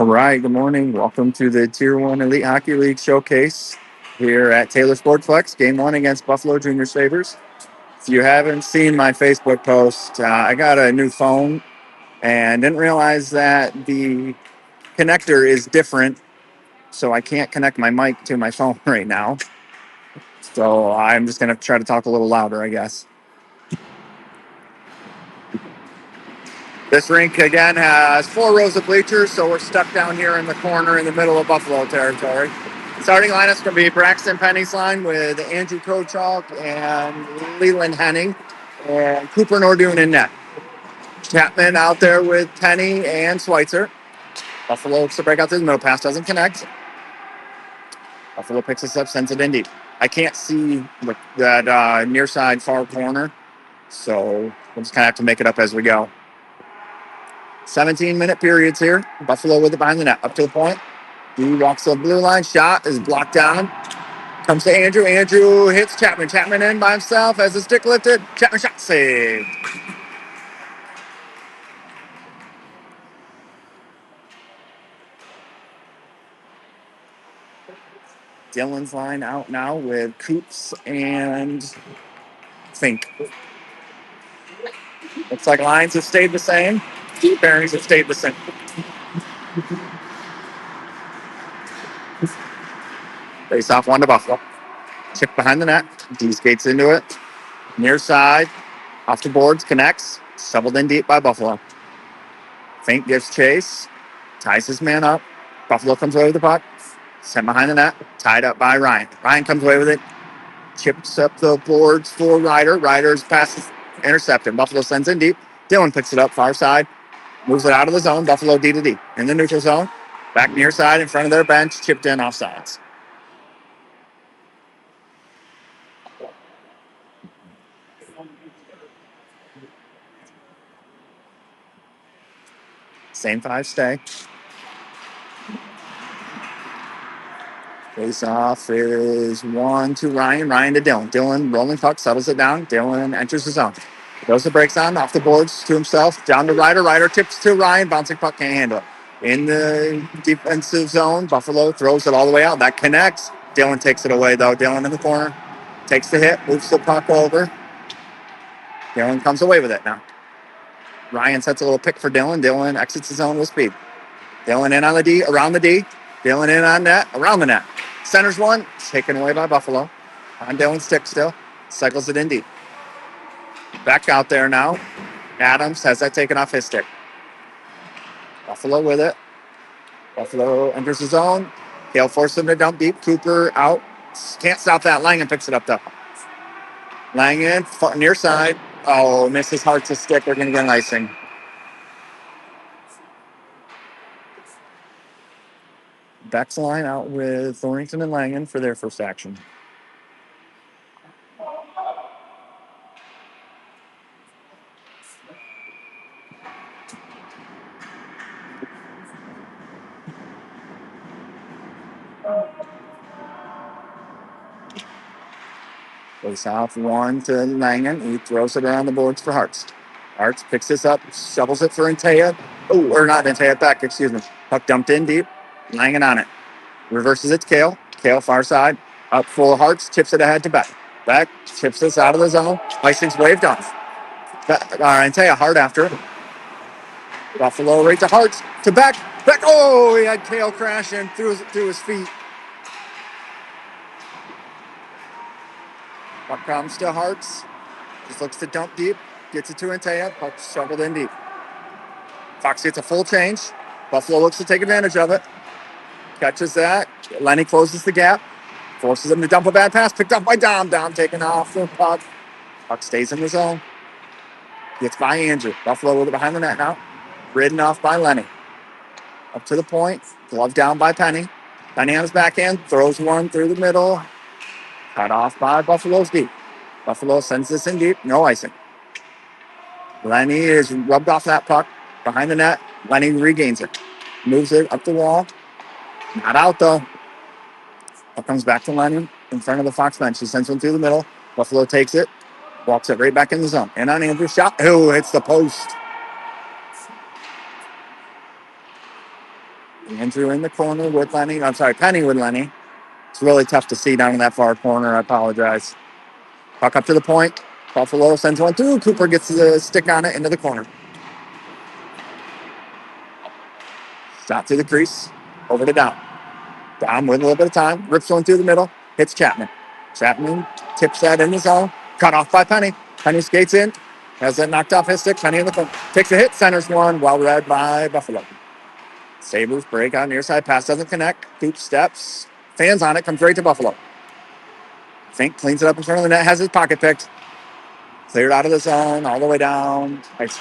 All right, good morning. Welcome to the Tier 1 Elite Hockey League Showcase here at Taylor Sportsplex, Game 1 against Buffalo Junior Sabres. If you haven't seen my Facebook post, I got a new phone and didn't realize that the connector is different, so I can't connect my mic to my phone right now. So I'm just going to try to talk a little louder, I guess. This rink, again, has 4 rows of bleachers, so we're stuck down here in the corner in the middle of Buffalo territory. Starting lineups going to be Braxton Penny's line with Andrew Kochok and Leland Henning and Cooper Nordoon in net. Chapman out there with Penny and Schweitzer. Buffalo looks to break out to the middle. Pass doesn't connect. Buffalo picks this up, sends it in deep. I can't see that near side far corner, so we'll just kind of have to make it up as we go. 17-minute periods here. Buffalo with it behind the net. Up to the point. He walks the blue line. Shot is blocked down. Comes to Andrew. Andrew hits Chapman. Chapman in by himself as the stick lifted. Chapman shot saved. Dylan's line out now with Coops and Fink. Looks like lines have stayed the same. Pairings have stayed the same. Face off one to Buffalo. Chip behind the net. D skates into it. Near side. Off the boards. Connects. Shoveled in deep by Buffalo. Fink gives chase. Ties his man up. Buffalo comes away with the puck. Sent behind the net. Tied up by Ryan. Ryan comes away with it. Chips up the boards for Ryder. Ryder's pass is intercepted. Buffalo sends in deep. Dylan picks it up far side. Moves it out of the zone. Buffalo D to D. In the neutral zone. Back near side in front of their bench. Chipped in offsides. Same 5 stay. Face off is 1 to Ryan. Ryan to Dylan. Dylan rolling puck, settles it down. Dylan enters the zone. Goes the breaks on, off the boards to himself. Down to Ryder. Ryder tips to Ryan. Bouncing puck, can't handle it. In the defensive zone, Buffalo throws it all the way out. That connects. Dylan takes it away, though. Dylan in the corner. Takes the hit, moves the puck over. Dylan comes away with it now. Ryan sets a little pick for Dylan. Dylan exits the zone with speed. Dylan in on the D, around the D. Dylan in on net, around the net. Centers one, taken away by Buffalo. On Dylan's stick still. Cycles it in deep. Back out there now. Adams has that taken off his stick. Buffalo with it. Buffalo enters the zone. He'll force him to dump deep. Cooper out. Can't stop that. Langen picks it up though. Langen, near side. Oh, misses Hart's stick. They're going to get an icing. Beck's line out with Thornton and Langen for their first action. Goes off 1 to Langen. He throws it around the boards for Hartz. Hartz picks this up, shovels it for Antea. Oh, or not Antea, Beck, excuse me. Puck dumped in deep. Langen on it. Reverses it to Kale. Kale far side. Up full of Hartz. Tips it ahead to Beck. Beck chips this out of the zone. Icing's waved off. Antea hard after it. Buffalo right to Hartz. To Beck. Beck. Oh, he had Kale crashing through his feet. Puck comes to Hartz. Just looks to dump deep. Gets it to Antea. Puck shoveled in deep. Fox gets a full change. Buffalo looks to take advantage of it. Catches that. Lenny closes the gap. Forces him to dump a bad pass. Picked up by Dom. Dom taking off the puck. Puck stays in the zone. Gets by Andrew. Buffalo with it behind the net now. Ridden off by Lenny. Up to the point. Glove down by Penny. Penny on his backhand. Throws one through the middle. Cut off by Buffalo's deep. Buffalo sends this in deep. No icing. Lenny is rubbed off that puck. Behind the net. Lenny regains it. Moves it up the wall. Not out, though. Puck comes back to Lenny in front of the Fox bench. He sends one through the middle. Buffalo takes it. Walks it right back in the zone. And on Andrew's shot. Oh, hits the post. Andrew in the corner with Lenny. I'm sorry, Penny with Lenny. It's really tough to see down in that far corner. I apologize. Puck up to the point. Buffalo sends one through. Cooper gets the stick on it into the corner. Shot through the crease. Over to Dom. Dom with a little bit of time. Rips one through the middle. Hits Chapman. Chapman tips that in the zone. Cut off by Penny. Penny skates in. Has that knocked off his stick. Penny in the corner. Takes a hit. Centers one. Well read by Buffalo. Sabres break on near side. Pass doesn't connect. Coop steps. Fans on it. Comes right to Buffalo. Fink cleans it up in front of the net. Has his pocket picked. Cleared out of the zone. All the way down. Nice.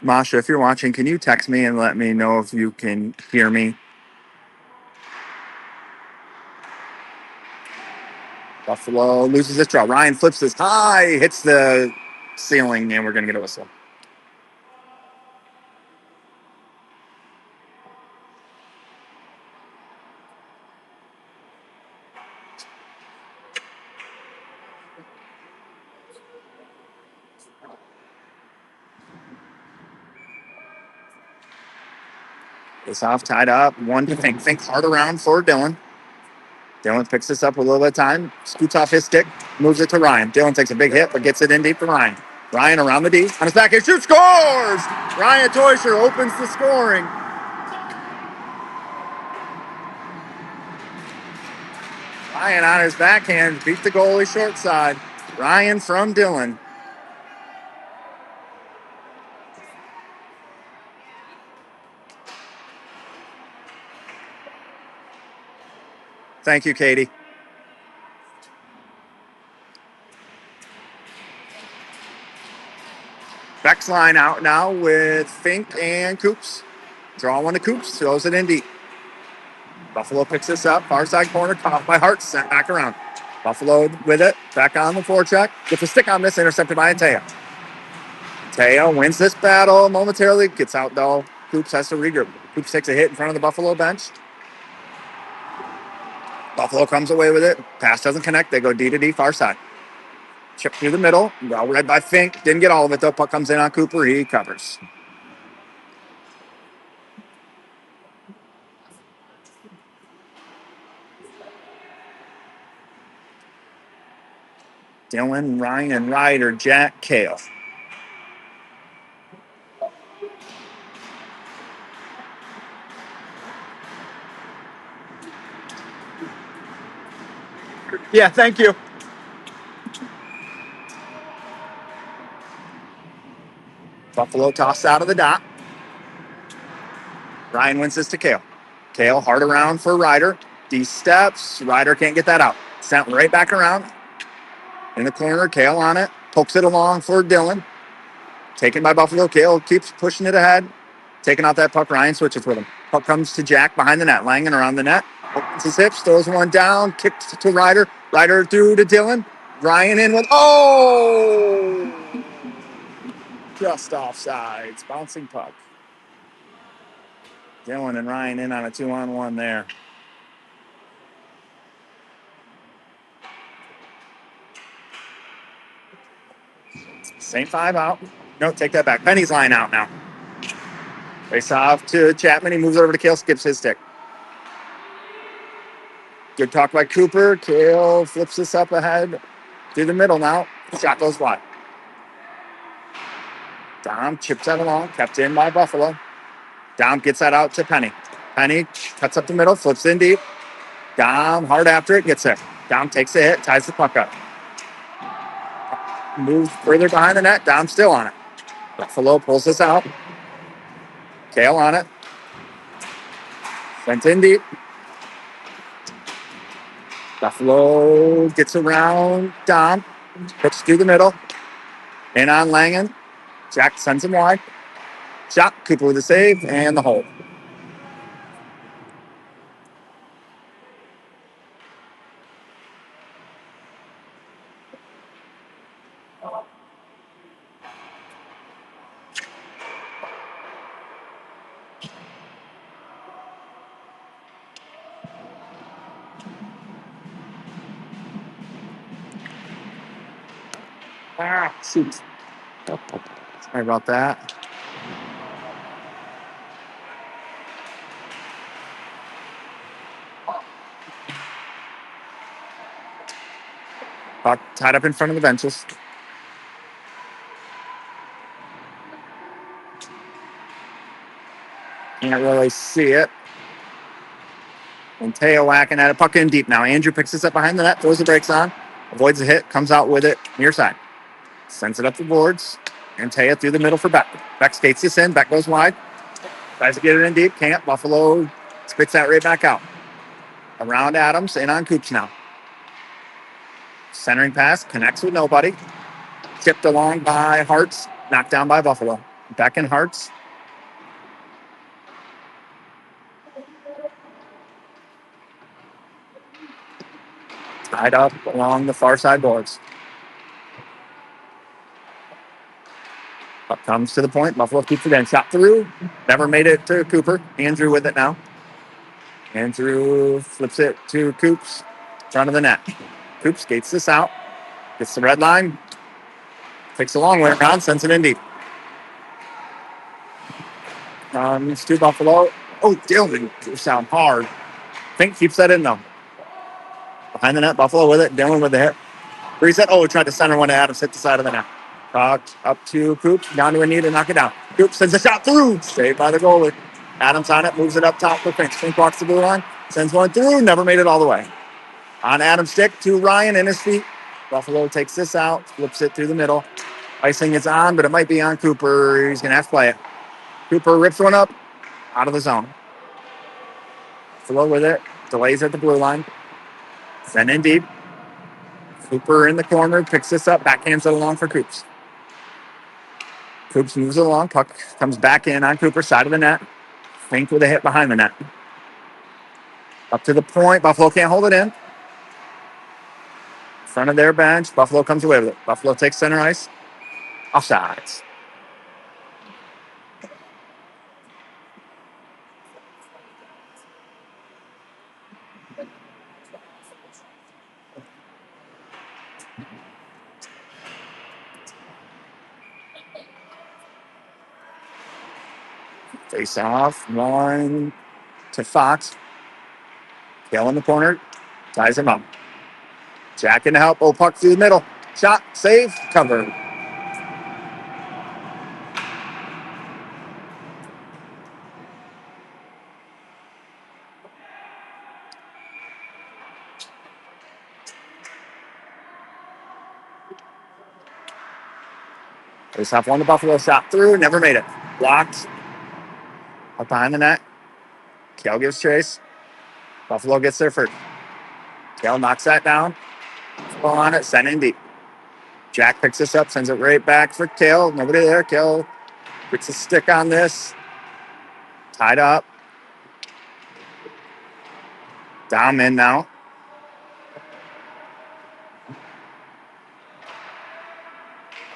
Masha, if you're watching, can you text me and let me know if you can hear me? Buffalo loses this draw. Ryan flips this high, hits the ceiling, and we're going to get a whistle. It's off, tied up. One to Fink. Fink hard around for Dylan. Dylan picks this up with a little bit of time, scoots off his stick, moves it to Ryan. Dylan takes a big hit, but gets it in deep to Ryan. Ryan around the D, on his back end, shoots, scores! Ryan Teuscher opens the scoring. Ryan on his backhand, beat the goalie short side. Ryan from Dylan. Thank you, Katie. Beck's line out now with Fink and Coops. Draw one to Coops, throws it in deep. Buffalo picks this up, far side corner, caught by Hart, sent back around. Buffalo with it, back on the forecheck. Gets a stick on this, intercepted by Ateo. Ateo wins this battle momentarily, gets out though. Coops has to regroup. Coops takes a hit in front of the Buffalo bench. Buffalo comes away with it. Pass doesn't connect. They go D to D, far side. Chip through the middle. Well read by Fink. Didn't get all of it though. Puck comes in on Cooper. He covers. Dylan, Ryan, Ryder, Jack, Kale. Yeah, thank you. Buffalo tossed out of the dot. Ryan wins this to Kale. Kale hard around for Ryder. D steps. Ryder can't get that out. Sent right back around. In the corner, Kale on it. Pokes it along for Dylan. Taken by Buffalo. Kale keeps pushing it ahead. Taking out that puck. Ryan switches with him. Puck comes to Jack behind the net. Langen around the net. Opens his hips. Throws one down. Kicks to Ryder. Ryder through to Dylan. Ryan in with, oh! Just offsides. Bouncing puck. Dylan and Ryan in on a 2-on-1 there. Same five out. No, take that back. Penny's line out now. Face off to Chapman. He moves over to Kale, skips his stick. Good talk by Cooper. Kale flips this up ahead through the middle now. Shot goes wide. Dom chips that along, kept in by Buffalo. Dom gets that out to Penny. Penny cuts up the middle, flips in deep. Dom hard after it, gets there. Dom takes the hit, ties the puck up. Moves further behind the net. Dom still on it. Buffalo pulls this out. Kale on it. Sent in deep. Buffalo gets around Dom. Hits through the middle. In on Langen. Jack sends him wide. Shot. Cooper with the save and the hold. Shoot. Sorry about that. Puck tied up in front of the benches. Can't really see it. And Teo whacking at it. Puck in deep now. Andrew picks this up behind the net, throws the brakes on, avoids the hit, comes out with it near side. Sends it up the boards. And Teo through the middle for Beck. Beck skates this in. Beck goes wide. Tries to get it in deep. Can't. Buffalo spits that right back out. Around Adams. In on Coops now. Centering pass. Connects with nobody. Tipped along by Hartz. Knocked down by Buffalo. Beck and Hartz. Tied up along the far side boards. Puck comes to the point. Buffalo keeps it in. Shot through. Never made it to Cooper. Andrew with it now. Andrew flips it to Coops. Front of the net. Coops skates this out. Gets the red line. Takes a long way around. Sends it in deep. Comes to Buffalo. Oh, Dillon. Sound hard. Fink keeps that in though. Behind the net. Buffalo with it. Dillon with the hit. Reset. Oh, tried to center one to Adams. Hit the side of the net. Up to Coops. Down to a knee to knock it down. Coops sends a shot through. Saved by the goalie. Adams on it. Moves it up top for Fink. Fink walks the blue line. Sends one through. Never made it all the way. On Adam's stick to Ryan in his feet. Buffalo takes this out. Flips it through the middle. Icing is on, but it might be on Cooper. He's going to have to play it. Cooper rips one up out of the zone. Buffalo with it. Delays at the blue line. Send in deep. Cooper in the corner. Picks this up. Backhands it along for Coops. Coops moves it along. Puck comes back in on Cooper's side of the net. Fink with a hit behind the net. Up to the point. Buffalo can't hold it in. Front of their bench. Buffalo comes away with it. Buffalo takes center ice. Offsides. Face off. One to Fox. Gale in the corner. Ties him up. Jack in to help. Oh, puck through the middle. Shot. Save. Cover. Face off one to Buffalo. Shot through. Never made it. Blocked. Up behind the net. Kale gives chase. Buffalo gets there first. Kale knocks that down. Buffalo on it. Send in deep. Jack picks this up. Sends it right back for Kale. Nobody there. Kale gets a stick on this. Tied up. Down in now.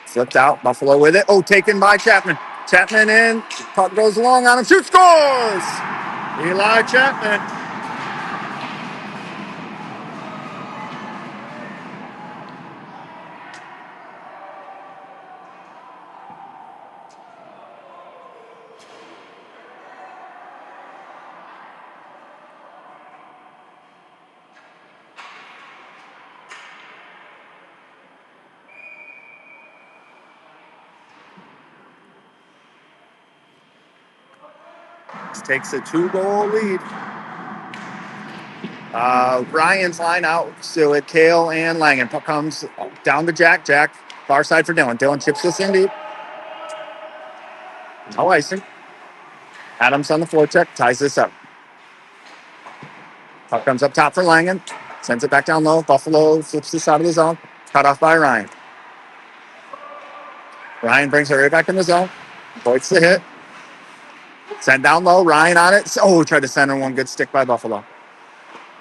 Flipped out. Buffalo with it. Oh, taken by Chapman. Chapman in. Puck goes long on him. Shoot, scores! Eli Chapman. Takes a 2-goal lead. Ryan's line out. So it Kale and Langen. Puck comes down to Jack. Jack, far side for Dylan. Dylan chips this in deep. No icing. Adams on the forecheck. Ties this up. Puck comes up top for Langen. Sends it back down low. Buffalo flips this out of the zone. Cut off by Ryan. Ryan brings it right back in the zone. Voids the hit. Send down low. Ryan on it. Oh, tried to center one. Good stick by Buffalo.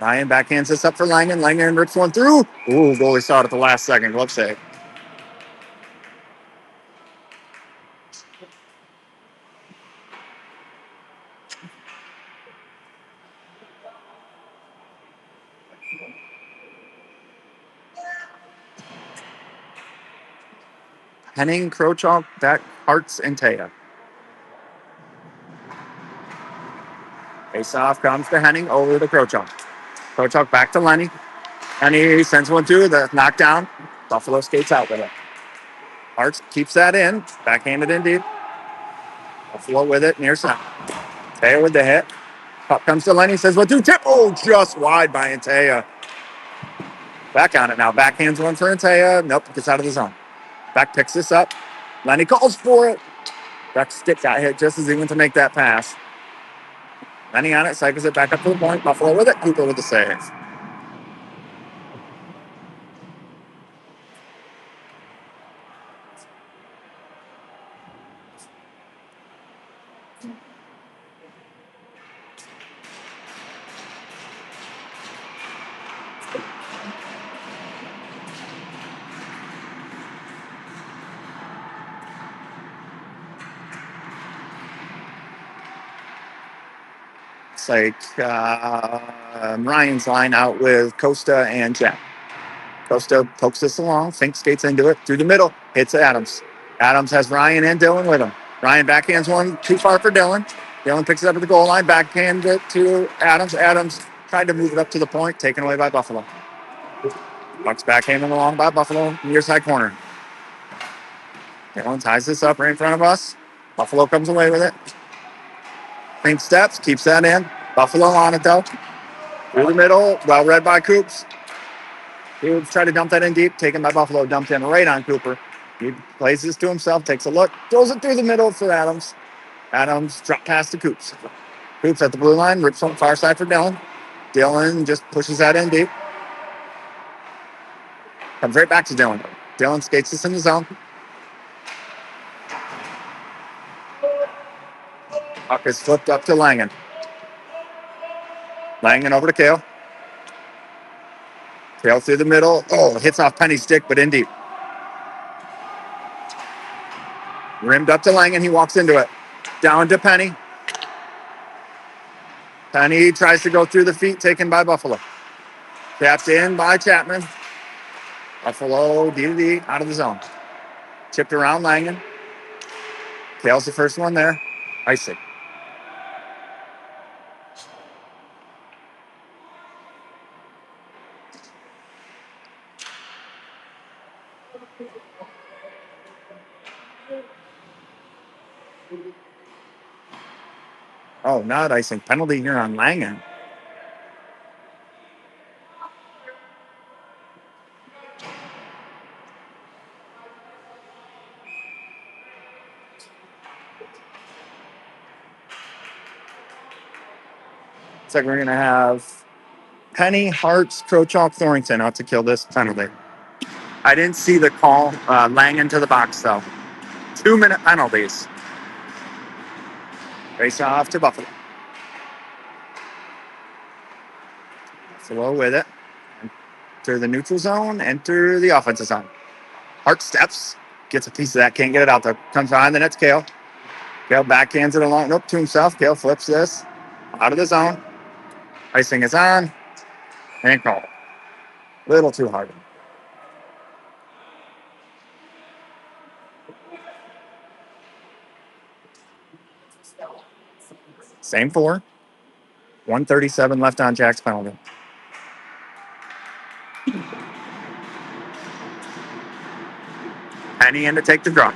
Ryan backhands this up for Langen. Langen rips one through. Ooh, goalie saw it at the last second. Glove save. Henning, Krochok, Beck, Hartz, and Taya. Face off comes to Henning over to Krochok. Krochok back to Lenny. And he sends one through the knockdown. Buffalo skates out with it. Hartz keeps that in. Backhanded in deep. Buffalo with it near center. Taya with the hit. Puck comes to Lenny. Says, what do? Tip. Oh, just wide by Antaya. Back on it now. Backhands one for Antaya. Nope, gets out of the zone. Beck picks this up. Lenny calls for it. Beck's stick got hit just as he went to make that pass. Lenny on it, cycles it back up to the point. Buffalo with it. Cooper with the save. It's like Ryan's line out with Costa and Jack. Costa pokes this along. Fink skates into it. Through the middle. Hits Adams. Adams has Ryan and Dylan with him. Ryan backhands one too far for Dylan. Dylan picks it up at the goal line. Backhand it to Adams. Adams tried to move it up to the point. Taken away by Buffalo. Bucks backhanding along by Buffalo. Near side corner. Dylan ties this up right in front of us. Buffalo comes away with it. Fink steps. Keeps that in. Buffalo on it though. Through the middle. Well read by Coops. He would try to dump that in deep, taken by Buffalo, dumped in right on Cooper. He plays this to himself, takes a look, throws it through the middle for Adams. Adams drop pass to Coops. Coops at the blue line, rips on the far side for Dylan. Dylan just pushes that in deep. Comes right back to Dylan. Dylan skates this in the zone. Puck is flipped up to Langen. Langen over to Kale. Kale through the middle. Oh, hits off Penny's stick, but in deep. Rimmed up to Langen. He walks into it. Down to Penny. Penny tries to go through the feet, taken by Buffalo. Tapped in by Chapman. Buffalo D out of the zone. Chipped around Langen. Kale's the first one there. Icing. Oh, not icing. Penalty here on Langen. Looks like we're going to have Penny, Hartz, Krochok, Thornton out to kill this penalty. I didn't see the call. Langen to the box, though. 2-minute penalties. Face off to Buffalo. Buffalo with it. Enter the neutral zone. Enter the offensive zone. Hart steps. Gets a piece of that. Can't get it out there. Comes behind the net's Kale. Kale backhands it along. Nope, to himself. Kale flips this. Out of the zone. Icing is on. And call. Little too hard. Same 4. 137 left on Jack's penalty. Penny in to take the draw.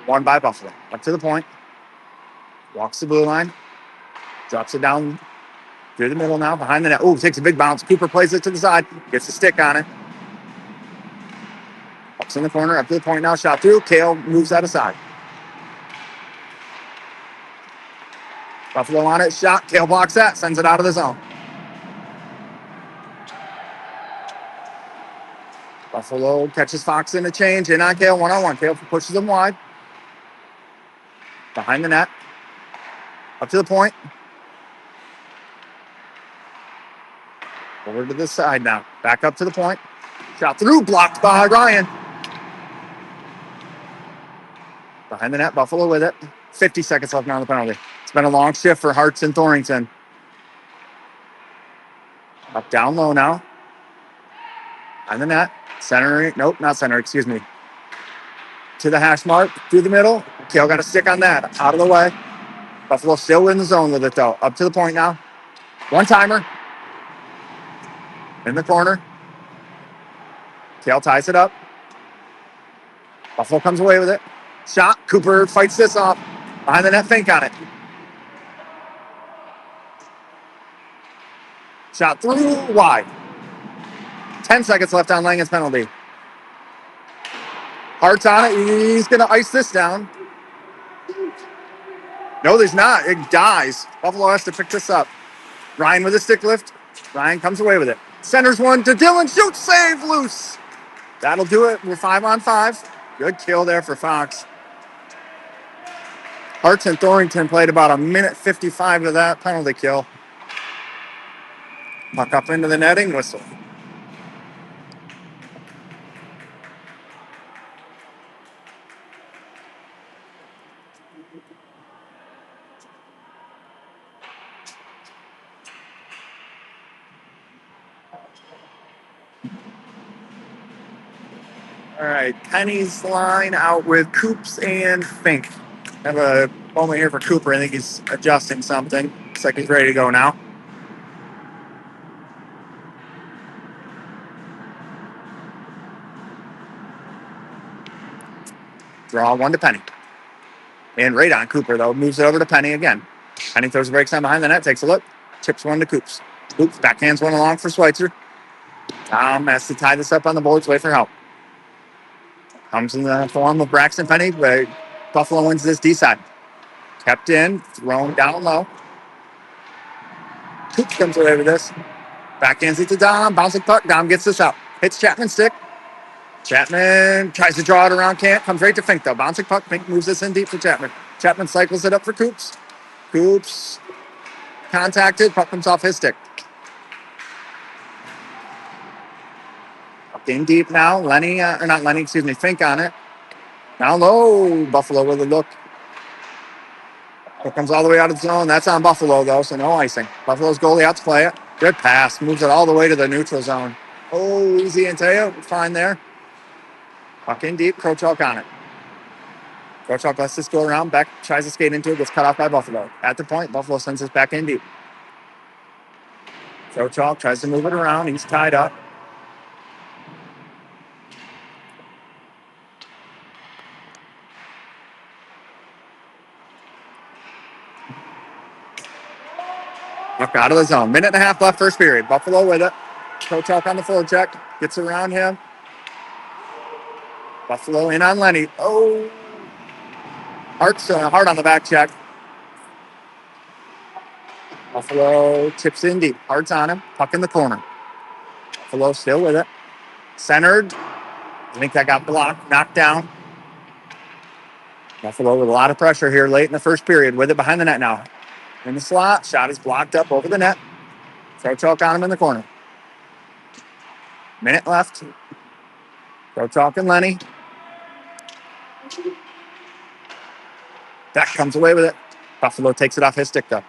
Won by Buffalo. Up to the point. Walks the blue line. Drops it down through the middle now. Behind the net. Oh, takes a big bounce. Cooper plays it to the side. Gets a stick on it. Ups in the corner. Up to the point now. Shot through. Kale moves that aside. Buffalo on it. Shot. Kale blocks that. Sends it out of the zone. Buffalo catches Fox in a change. In on Kale. 1-on-1. Kale pushes him wide. Behind the net. Up to the point. Over to the side now. Back up to the point. Shot through. Blocked by Ryan. Behind the net. Buffalo with it. 50 seconds left now on the penalty. It's been a long shift for Hartz and Thornton. Up down low now. On the net. Center. Nope, not center. Excuse me. to the hash mark, through the middle. Kale got a stick on that. Out of the way. Buffalo still in the zone with it, though. Up to the point now. One timer. In the corner. Kale ties it up. Buffalo comes away with it. Shot. Cooper fights this off. Behind the net, Fink on it. Shot through, wide. 10 seconds left on Langen's penalty. Hart's on it. He's going to ice this down. No, there's not. It dies. Buffalo has to pick this up. Ryan with a stick lift. Ryan comes away with it. Centers one to Dylan. Shoot, save, loose. That'll do it. We're 5-on-5. Good kill there for Fox. Hartz and Thornton played about a minute 55 of that penalty kill. Puck up into the netting, whistle. All right, Penny's line out with Coops and Fink. Have a moment here for Cooper. I think he's adjusting something. Looks like he's ready to go now. Draw one to Penny. And right on Cooper, though. Moves it over to Penny again. Penny throws the brakes on behind the net, takes a look. Chips one to Coops. Coops backhands one along for Schweitzer. Tom has to tie this up on the boards, wait for help. Comes in the form of Braxton Penny, but Buffalo wins this D side. Kept in, thrown down low. Coops comes away with this. Backhands it to Dom. Bouncing puck. Dom gets this out. Hits Chapman's stick. Chapman tries to draw it around. Can't. Comes right to Fink, though. Bouncing puck. Fink moves this in deep for Chapman. Chapman cycles it up for Coops. Coops contacted. Puck comes off his stick. In deep now. Lenny, or not Lenny, excuse me. Fink on it. Now low. Buffalo with a look. It comes all the way out of the zone. That's on Buffalo, though, so no icing. Buffalo's goalie out to play it. Good pass. Moves it all the way to the neutral zone. Oh, easy and Teo. Fine there. Puck in deep. Krochok on it. Krochok lets this go around. Beck tries to skate into it. Gets cut off by Buffalo. At the point, Buffalo sends this back in deep. Krochok tries to move it around. He's tied up. Puck out of the zone. Minute and a half left first period. Buffalo with it. Krochok on the forecheck. Gets around him. Buffalo in on Lenny. Oh. Hart's hard on the back check. Buffalo tips in deep. Hart's on him. Puck in the corner. Buffalo still with it. Centered. I think that got blocked. Knocked down. Buffalo with a lot of pressure here late in the first period. With it behind the net now. In the slot. Shot is blocked up over the net. Krochok on him in the corner. Minute left. Krochok and Lenny. Beck comes away with it. Buffalo takes it off his stick, though.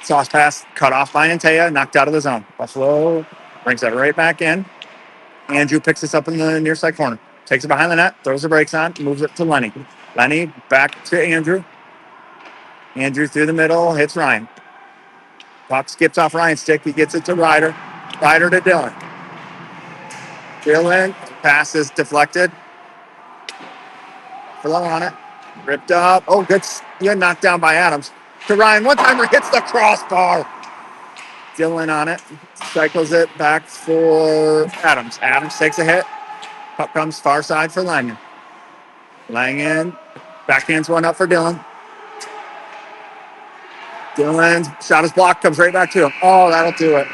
Sauce pass cut off by Antea, knocked out of the zone. Buffalo brings it right back in. Andrew picks this up in the near side corner. Takes it behind the net, throws the brakes on, moves it to Lenny. Lenny back to Andrew. Andrew through the middle, hits Ryan. Puck skips off Ryan's stick. He gets it to Ryder. Ryder to Dylan. Dylan, pass is deflected. Buffalo on it. Ripped up. Oh, good. Knocked down by Adams. To Ryan. One timer hits the crossbar. Dylan on it. Cycles it back for Adams. Adams takes a hit. Puck comes far side for Langen. Langen backhands one up for Dylan. Dylan's shot is blocked. Comes right back to him. Oh, that'll do it.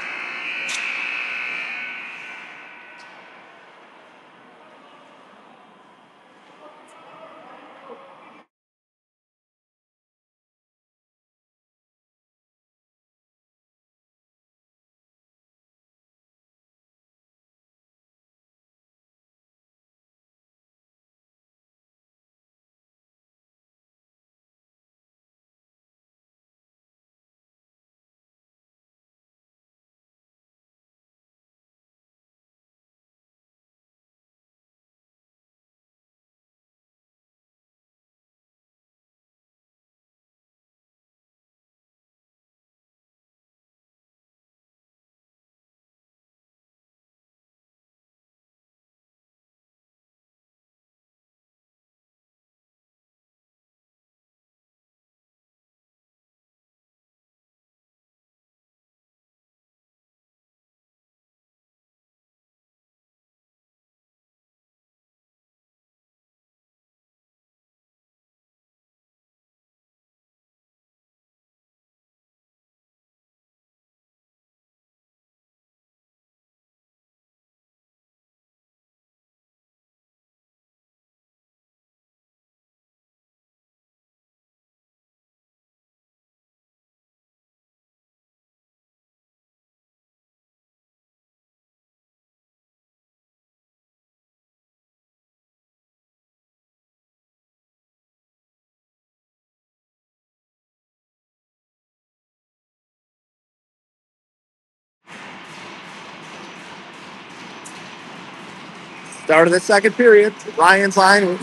Start of the second period. Ryan's line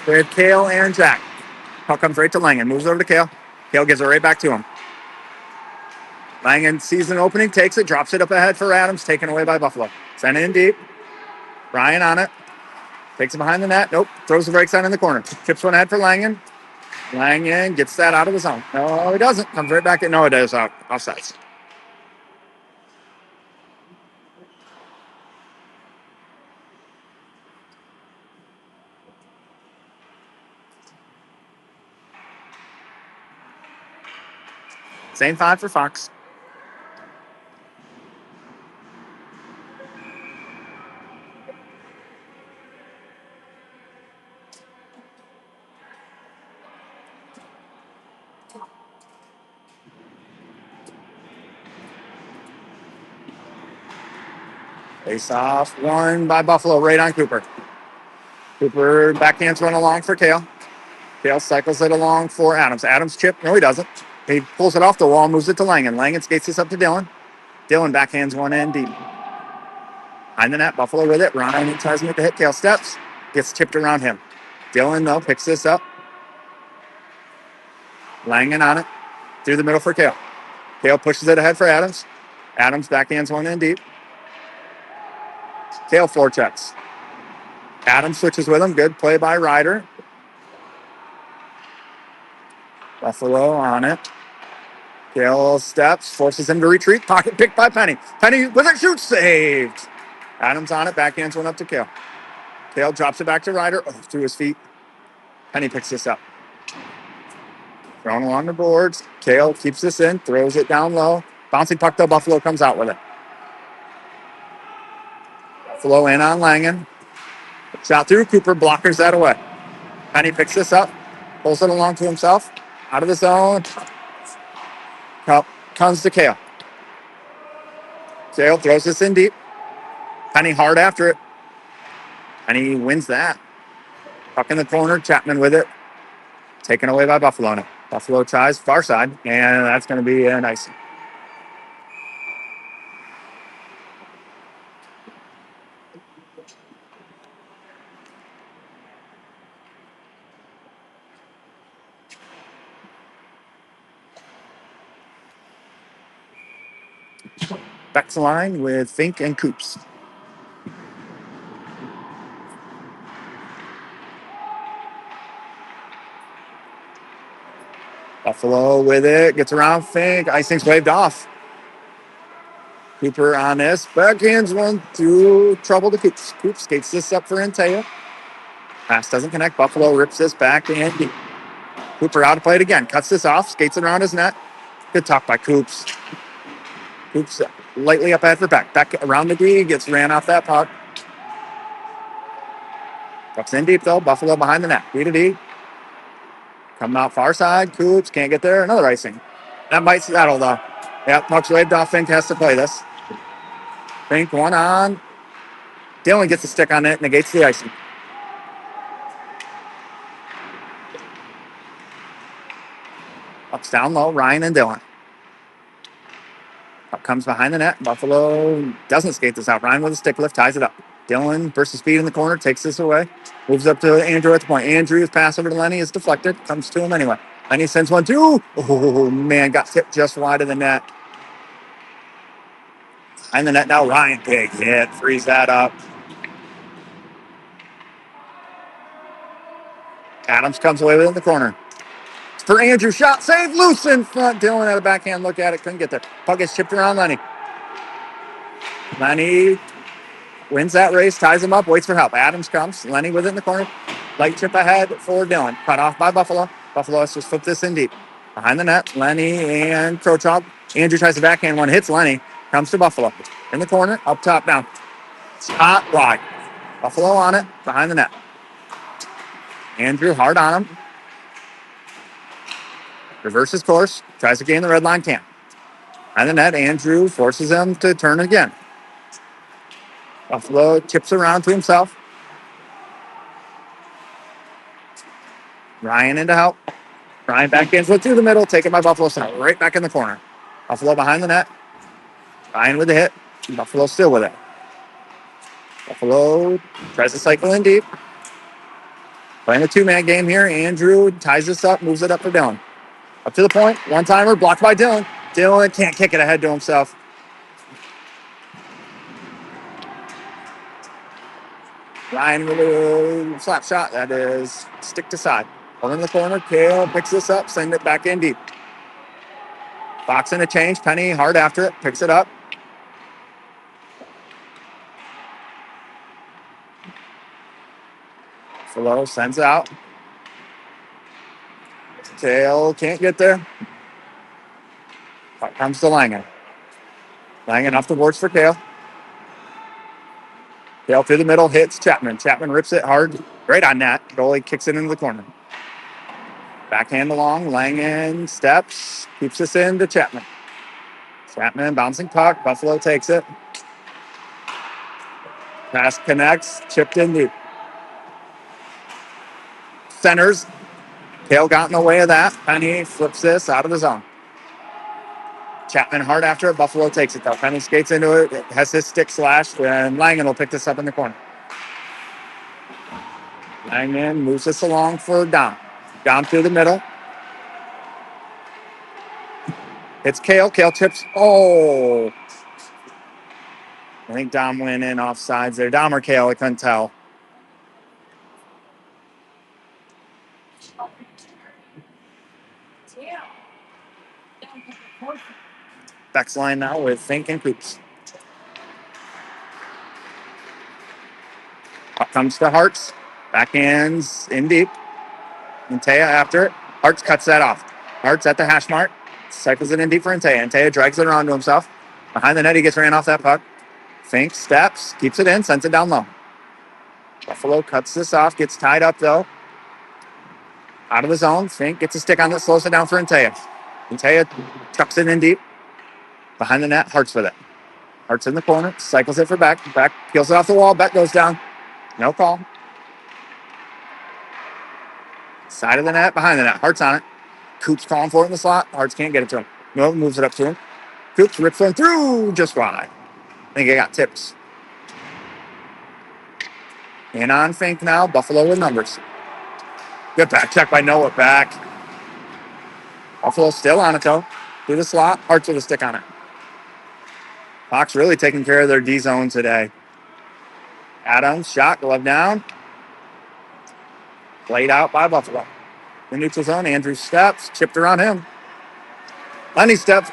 with Kale and Jack. Puck comes right to Langen. Moves over to Kale. Kale gives it right back to him. Langen sees an opening, takes it, drops it up ahead for Adams, taken away by Buffalo. Sent in deep. Ryan on it. Takes it behind the net. Nope. Throws the brakes on in the corner. Chips one ahead for Langen. Langen gets that out of the zone. No, he doesn't. Comes right back in. No, it is out. Offsides. Same five for Fox. Face off one by Buffalo right on Cooper. Cooper backhands run along for Kale. Kale cycles it along for Adams. Adams chip. No, he doesn't. He pulls it off the wall, moves it to Langen. Langen skates this up to Dylan. Dylan backhands one in deep. Behind the net, Buffalo with it. Ryan tries to make the hit. Kale steps. Gets tipped around him. Dylan, though, picks this up. Langen on it. Through the middle for Kale. Kale pushes it ahead for Adams. Adams backhands one in deep. Kale forechecks. Adams switches with him. Good play by Ryder. Buffalo on it. Kale steps, forces him to retreat. Pocket picked by Penny. Penny with a shoot, saved. Adams on it. Backhands one up to Kale. Kale drops it back to Ryder. Oh, through his feet. Penny picks this up. Thrown along the boards. Kale keeps this in. Throws it down low. Bouncing puck though. Buffalo comes out with it. Buffalo in on Langen. Shot through. Cooper blockers that away. Penny picks this up. Pulls it along to himself. Out of the zone. Comes to Kale. Kale throws this in deep. Penny hard after it. Penny wins that. Puck in the corner. Chapman with it. Taken away by Buffalo now. Buffalo tries far side, and that's going to be an icing. Back to line with Fink and Coops. Buffalo with it. Gets around Fink. Icing's waved off. Cooper on this. Backhands one through trouble to Coops. Coops skates this up for Inteo. Pass doesn't connect. Buffalo rips this back and deep. Cooper out to play it again. Cuts this off. Skates it around his net. Good talk by Coops. Coops lightly up ahead for Beck. Beck around the D. Gets ran off that puck. Puck's in deep though. Buffalo behind the net. D to D. Coming out far side. Coops can't get there. Another icing. That might settle though. Yeah, puck's waved off. Fink has to play this. Fink one on. Dylan gets the stick on it. Negates the icing. Puck's down low. Ryan and Dylan. Puck comes behind the net. Buffalo doesn't skate this out. Ryan with a stick lift ties it up. Dylan versus speed in the corner. Takes this away. Moves up to Andrew at the point. Andrew's pass over to Lenny is deflected. Comes to him anyway. Lenny sends one, two. Oh, man. Got tipped just wide of the net. Behind the net now. Ryan, big hit. Frees that up. Adams comes away with it in the corner. It's for Andrew. Shot. Save. Loose in front. Dylan had a backhand look at it. Couldn't get there. Puck gets chipped around Lenny. Lenny wins that race, ties him up, waits for help. Adams comes. Lenny with it in the corner. Light chip ahead for Dylan. Cut off by Buffalo. Buffalo has to flip this in deep. Behind the net, Lenny and Krochok. Andrew tries to backhand one, hits Lenny. Comes to Buffalo. In the corner, up top, down. Shot wide. Buffalo on it, behind the net. Andrew hard on him. Reverses course. Tries to gain the red line, can't. Behind the net, Andrew forces him to turn again. Buffalo tips around to himself. Ryan in to help. Ryan back in through the middle, taken by Buffalo Center. Right back in the corner. Buffalo behind the net. Ryan with the hit. Buffalo still with it. Buffalo tries to cycle in deep. Playing a two-man game here. Andrew ties this up, moves it up for Dylan. Up to the point. One-timer blocked by Dylan. Dylan can't kick it ahead to himself. Ryan with a slap shot. That is stick to side. One in the corner. Kale picks this up, send it back in deep. Fox in a change. Penny hard after it. Picks it up. Buffalo sends it out. Kale can't get there. Comes to Langen. Langen off the boards for Kale. Kale through the middle, hits Chapman. Chapman rips it hard. Right on net. Goalie kicks it into the corner. Backhand along. Langen steps. Keeps this in to Chapman. Chapman bouncing puck. Buffalo takes it. Pass connects. Chipped in deep. Centers. Kale got in the way of that. Penny flips this out of the zone. Chapman hard after it. Buffalo takes it though. Penny skates into it. It has his stick slashed, and Langen will pick this up in the corner. Langen moves this along for Dom. Dom through the middle. It's Kale. Kale tips. Oh. I think Dom went in off sides there. Dom or Kale, I couldn't tell. Beck's line now with Fink and Coops. Puck comes to Hartz. Backhands in deep. Antea after it. Hartz cuts that off. Hartz at the hash mark. Cycles it in deep for Antea. Antea drags it around to himself. Behind the net, he gets ran off that puck. Fink steps, keeps it in, sends it down low. Buffalo cuts this off, gets tied up though. Out of the zone. Fink gets a stick on it, slows it down for Antea. Antea tucks it in deep. Behind the net, Hartz with it. Hartz in the corner, cycles it for Beck. Beck peels it off the wall. Beck goes down. No call. Side of the net, behind the net. Hartz on it. Coops calling for it in the slot. Hartz can't get it to him. No, moves it up to him. Coops rips one through just wide. I think he got tips. In on Fink now. Buffalo with numbers. Good back check by Noah back. Buffalo still on it though. Through the slot. Hartz with a stick on it. Hawks really taking care of their D zone today. Adams, shot, glove down. Played out by Buffalo. The neutral zone, Andrew steps, chipped around him. Lenny steps.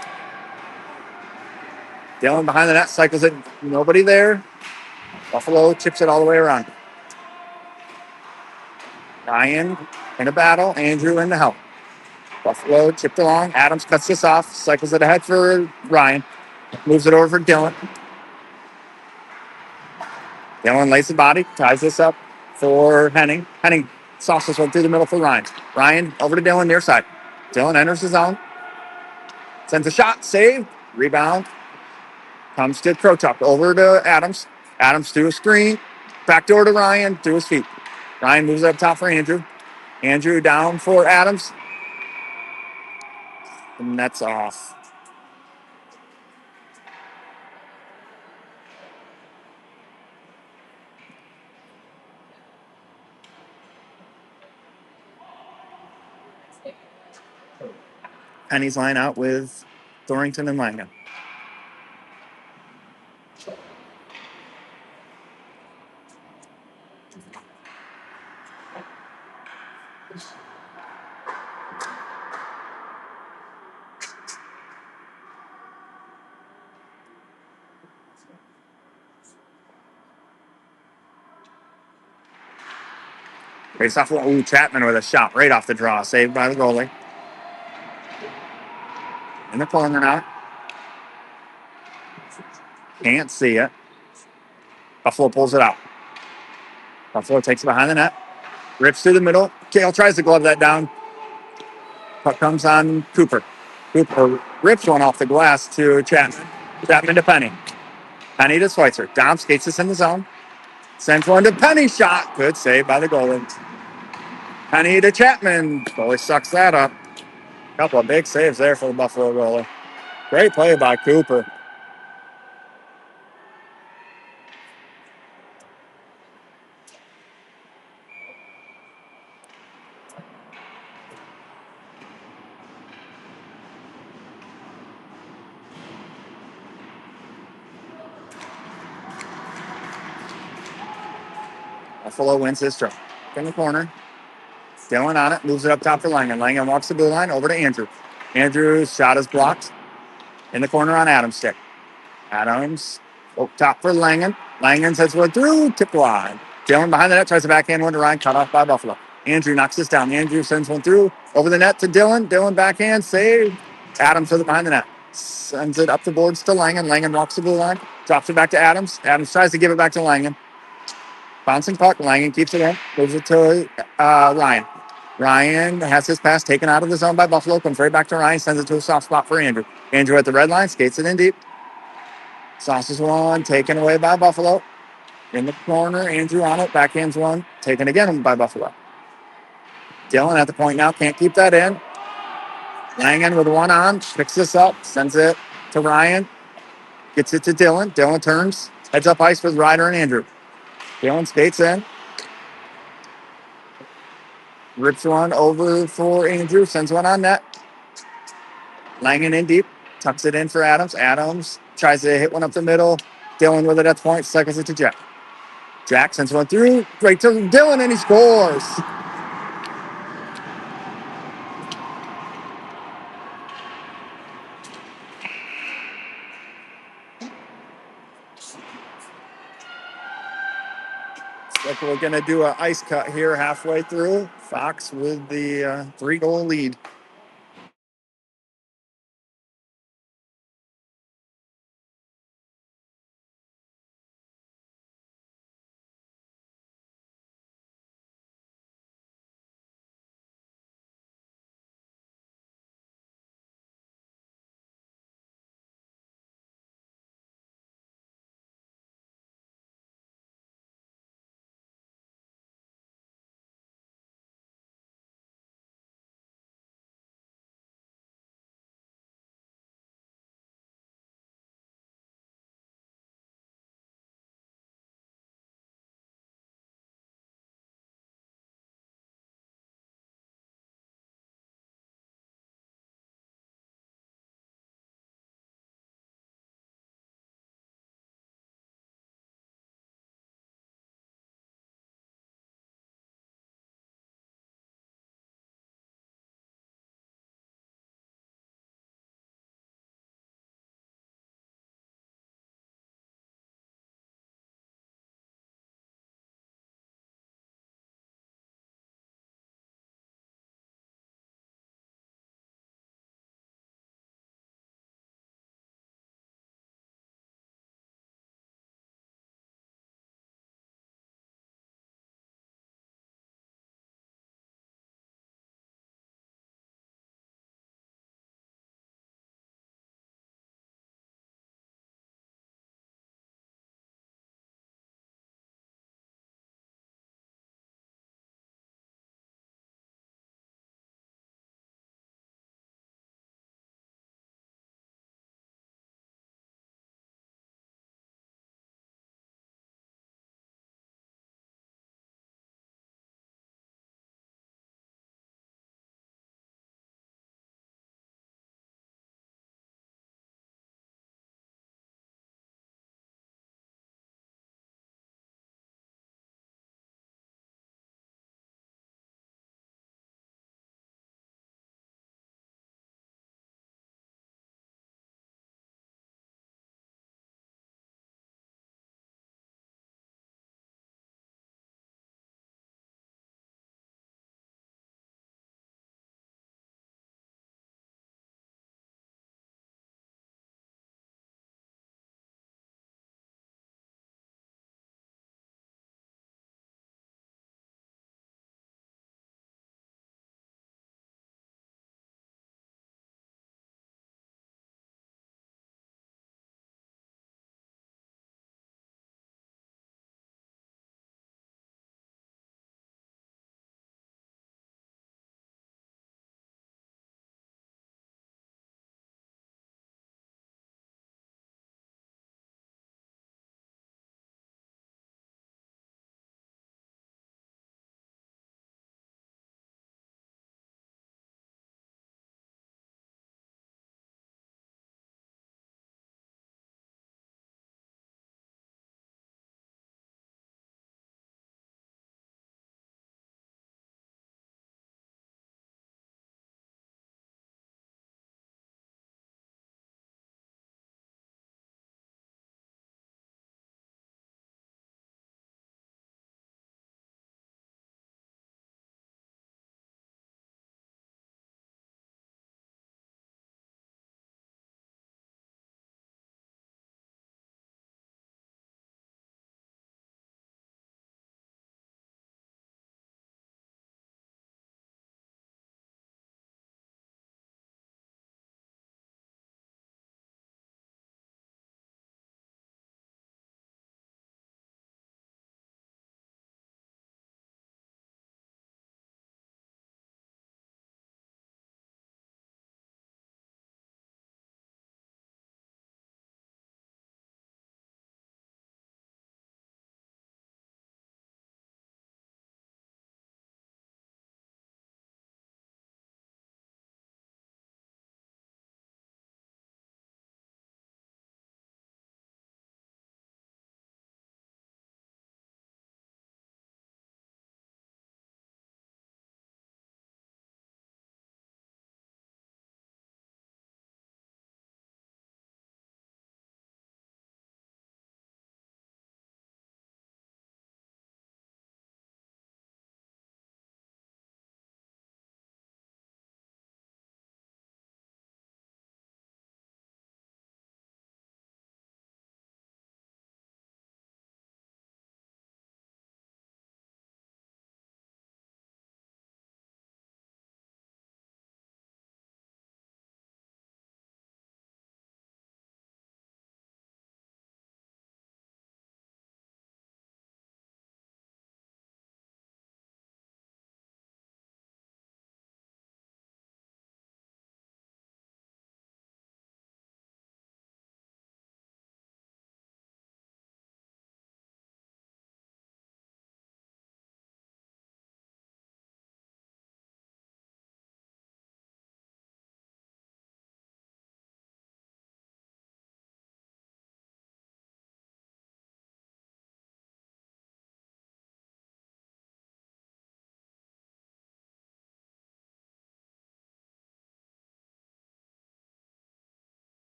Dylan behind the net, cycles it. Nobody there. Buffalo chips it all the way around. Ryan in a battle, Andrew in the help. Buffalo chipped along. Adams cuts this off, cycles it ahead for Ryan. Moves it over for Dylan. Dylan lays the body, ties this up for Henning. Henning sauces this one through the middle for Ryan. Ryan over to Dylan, near side. Dylan enters the zone. Sends a shot, save, rebound. Comes to Krotop, over to Adams. Adams through a screen. Backdoor to Ryan, through his feet. Ryan moves up top for Andrew. Andrew down for Adams. And that's off. Penny's line out with Thornton and Langen. Face off. Ooh, Chapman with a shot right off the draw. Saved by the goalie. In the corner now. Can't see it. Buffalo pulls it out. Buffalo takes it behind the net. Rips through the middle. Kale tries to glove that down. Puck comes on Cooper. Cooper rips one off the glass to Chapman. Chapman to Penny. Penny to Schweitzer. Dom skates this in the zone. Sends one to Penny. Shot. Good save by the goalie. Penny to Chapman. Goalie sucks that up. Couple of big saves there for the Buffalo goalie. Great play by Cooper. Buffalo wins this throw. In the corner. Dylan on it. Moves it up top for Langen. Langen walks the blue line over to Andrew. Andrew's shot is blocked. In the corner on Adams' stick. Adams up top for Langen. Langen sends one through. Tip wide. Dylan behind the net. Tries to backhand one to Ryan. Cut off by Buffalo. Andrew knocks this down. Andrew sends one through. Over the net to Dylan. Dylan backhand. Save. Adams with it behind the net. Sends it up the boards to Langen. Langen walks the blue line. Drops it back to Adams. Adams tries to give it back to Langen. Bouncing puck. Langen keeps it in. Moves it to Ryan. Ryan has his pass taken out of the zone by Buffalo. Comes right back to Ryan. Sends it to a soft spot for Andrew. Andrew at the red line. Skates it in deep. Sauces one. Taken away by Buffalo. In the corner. Andrew on it. Backhands one. Taken again by Buffalo. Dylan at the point now. Can't keep that in. Langen with one on. Picks this up. Sends it to Ryan. Gets it to Dylan. Dylan turns. Heads up ice with Ryder and Andrew. Dylan skates in. Rips one over for Andrew. Sends one on net. Langen in deep. Tucks it in for Adams. Adams tries to hit one up the middle. Dylan with it at the point. Seconds it to Jack. Jack sends one through. Right to Dylan and he scores. Like we're going to do an ice cut here halfway through. Fox with the 3-goal lead.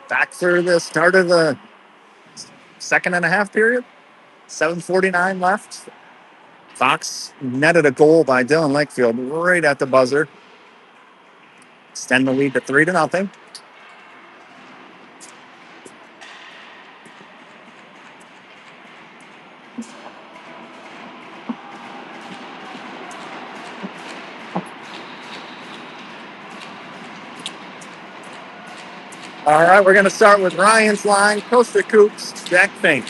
Back for the start of the second and a half period. 7:49 left. Fox netted a goal by Dylan Lakefield right at the buzzer. Extend the lead to 3-0. All right, we're going to start with Ryan's line. Coast to Coops, Jack Fink.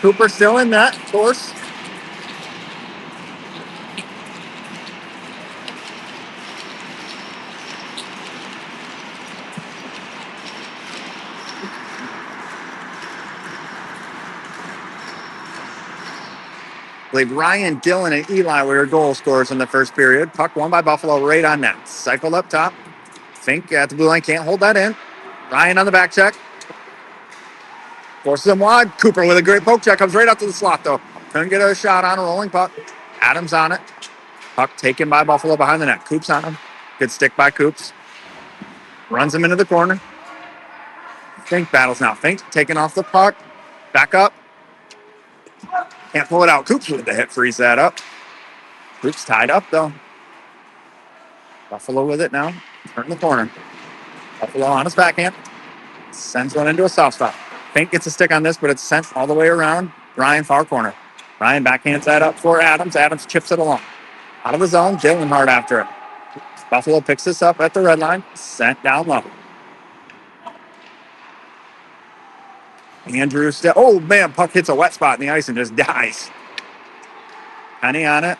Cooper still in net, of course. I believe Ryan, Dylan, and Eli were goal scorers in the first period. Puck won by Buffalo right on net. Cycled up top. Fink at the blue line can't hold that in. Ryan on the back check. Forces him wide. Cooper with a great poke check. Comes right out to the slot, though. Couldn't get a shot on a rolling puck. Adams on it. Puck taken by Buffalo behind the net. Coops on him. Good stick by Coops. Runs him into the corner. Fink battles now. Fink taking off the puck. Back up. Can't pull it out. Coops with the hit. Freeze that up. Coops tied up, though. Buffalo with it now. Turn the corner. Buffalo on his backhand. Sends one into a soft spot. Fink gets a stick on this, but it's sent all the way around. Ryan far corner. Ryan backhands that up for Adams. Adams chips it along. Out of the zone. Dylan hard after it. Buffalo picks this up at the red line. Sent down low. Andrew oh man, puck hits a wet spot in the ice and just dies. Penny on it.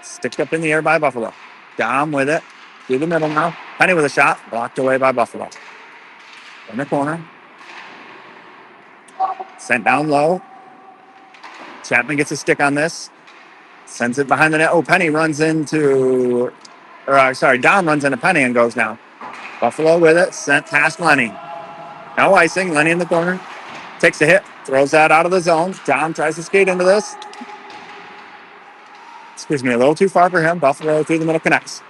Sticked up in the air by Buffalo. Dom with it. Through the middle now. Penny with a shot. Blocked away by Buffalo. In the corner. Sent down low. Chapman gets a stick on this. Sends it behind the net. Oh, Penny runs into... Dom runs into Penny and goes down. Buffalo with it. Sent past Lenny. No icing. Lenny in the corner. Takes a hit. Throws that out of the zone. Dom tries to skate into this. Excuse me, a little too far for him. Buffalo through the middle connects.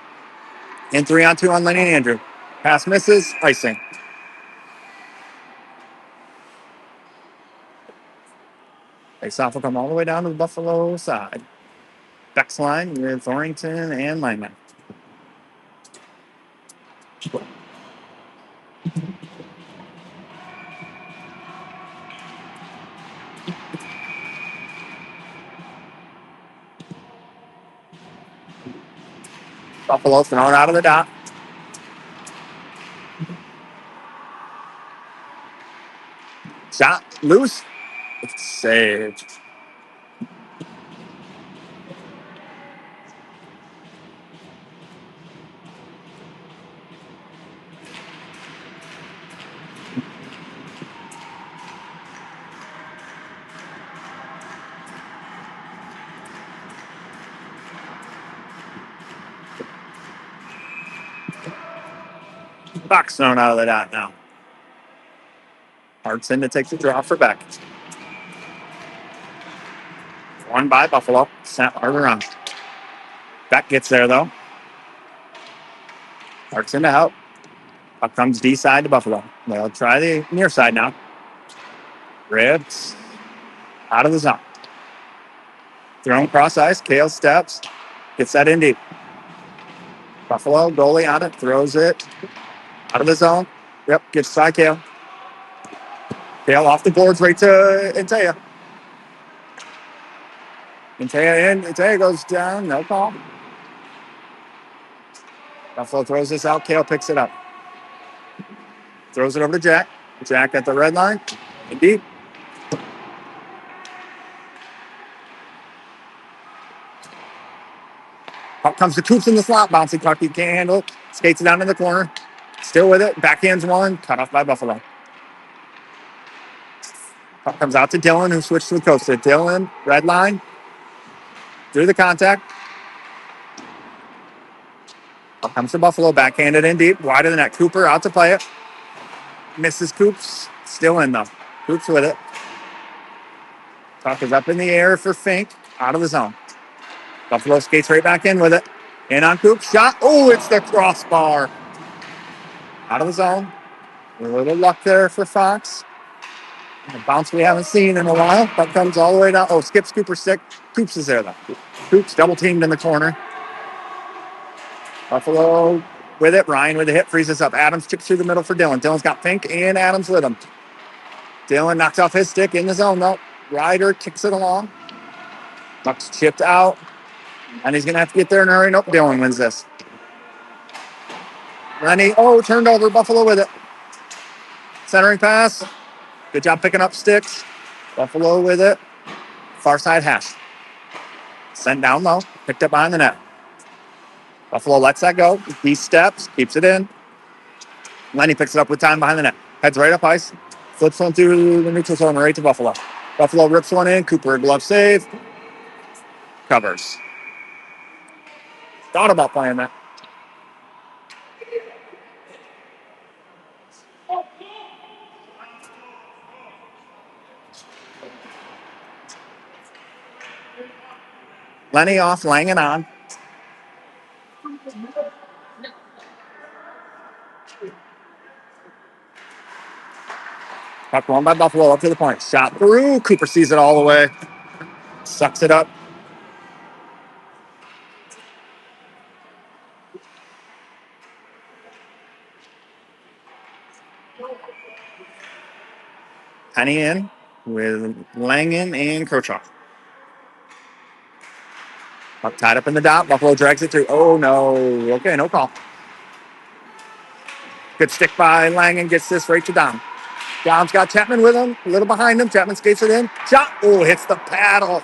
In 3-on-2 on Lenny and Andrew. Pass misses. Icing. Faceoff will come all the way down to the Buffalo side. Beck's line with Thornton and Lyman. Buffalo thrown out of the dot. Shot loose. It's saved. Buck's thrown out of the dot now. Hartson to take the draw for Beck. Won by Buffalo. Sent hard around. Beck gets there, though. Hartson to help. Up comes D side to Buffalo. They'll try the near side now. Ribs. Out of the zone. Thrown cross ice. Kale steps. Gets that in deep. Buffalo, goalie on it. Throws it. Out of the zone. Yep, gets by Kale. Kale off the boards right to Intea. Intea in. Intea goes down. No call. Buffalo throws this out. Kale picks it up. Throws it over to Jack. Jack at the red line. In deep. Puck comes to Coops in the slot. Bouncing puck he can't handle. Skates it down in the corner. Still with it. Backhands one. Cut off by Buffalo. Puck comes out to Dylan, who switched to the coast. Dylan, red line. Through the contact. Puck comes to Buffalo. Backhanded in deep. Wide of the net. Cooper out to play it. Misses Coops. Still in though. Coops with it. Puck is up in the air for Fink. Out of the zone. Buffalo skates right back in with it. In on Coop, shot. Oh, it's the crossbar. Out of the zone. A little luck there for Fox. A bounce we haven't seen in a while. That comes all the way down. Oh, skips Cooper's stick. Coops is there, though. Coops double teamed in the corner. Buffalo with it. Ryan with the hit. Freezes up. Adams chips through the middle for Dylan. Dylan's got Fink and Adams with him. Dylan knocks off his stick in the zone, though. Ryder kicks it along. Buck's chipped out. And he's going to have to get there in a hurry. Nope, Dylan wins this. Lenny, turned over. Buffalo with it. Centering pass. Good job picking up sticks. Buffalo with it. Far side hash. Sent down low. Picked up behind the net. Buffalo lets that go. He steps. Keeps it in. Lenny picks it up with time behind the net. Heads right up ice. Flips one through the neutral zone right to Buffalo. Buffalo rips one in. Cooper, glove save. Covers. Thought about playing that. Lenny off, Langen on. Puck won by Buffalo up to the point. Shot through. Cooper sees it all the way. Sucks it up. Penny in with Langen and Kershaw. Puck tied up in the dot. Buffalo drags it through. Oh, no. Okay, no call. Good stick by Langen. Gets this right to Dom. Dom's got Chapman with him. A little behind him. Chapman skates it in. Shot. Oh, hits the paddle.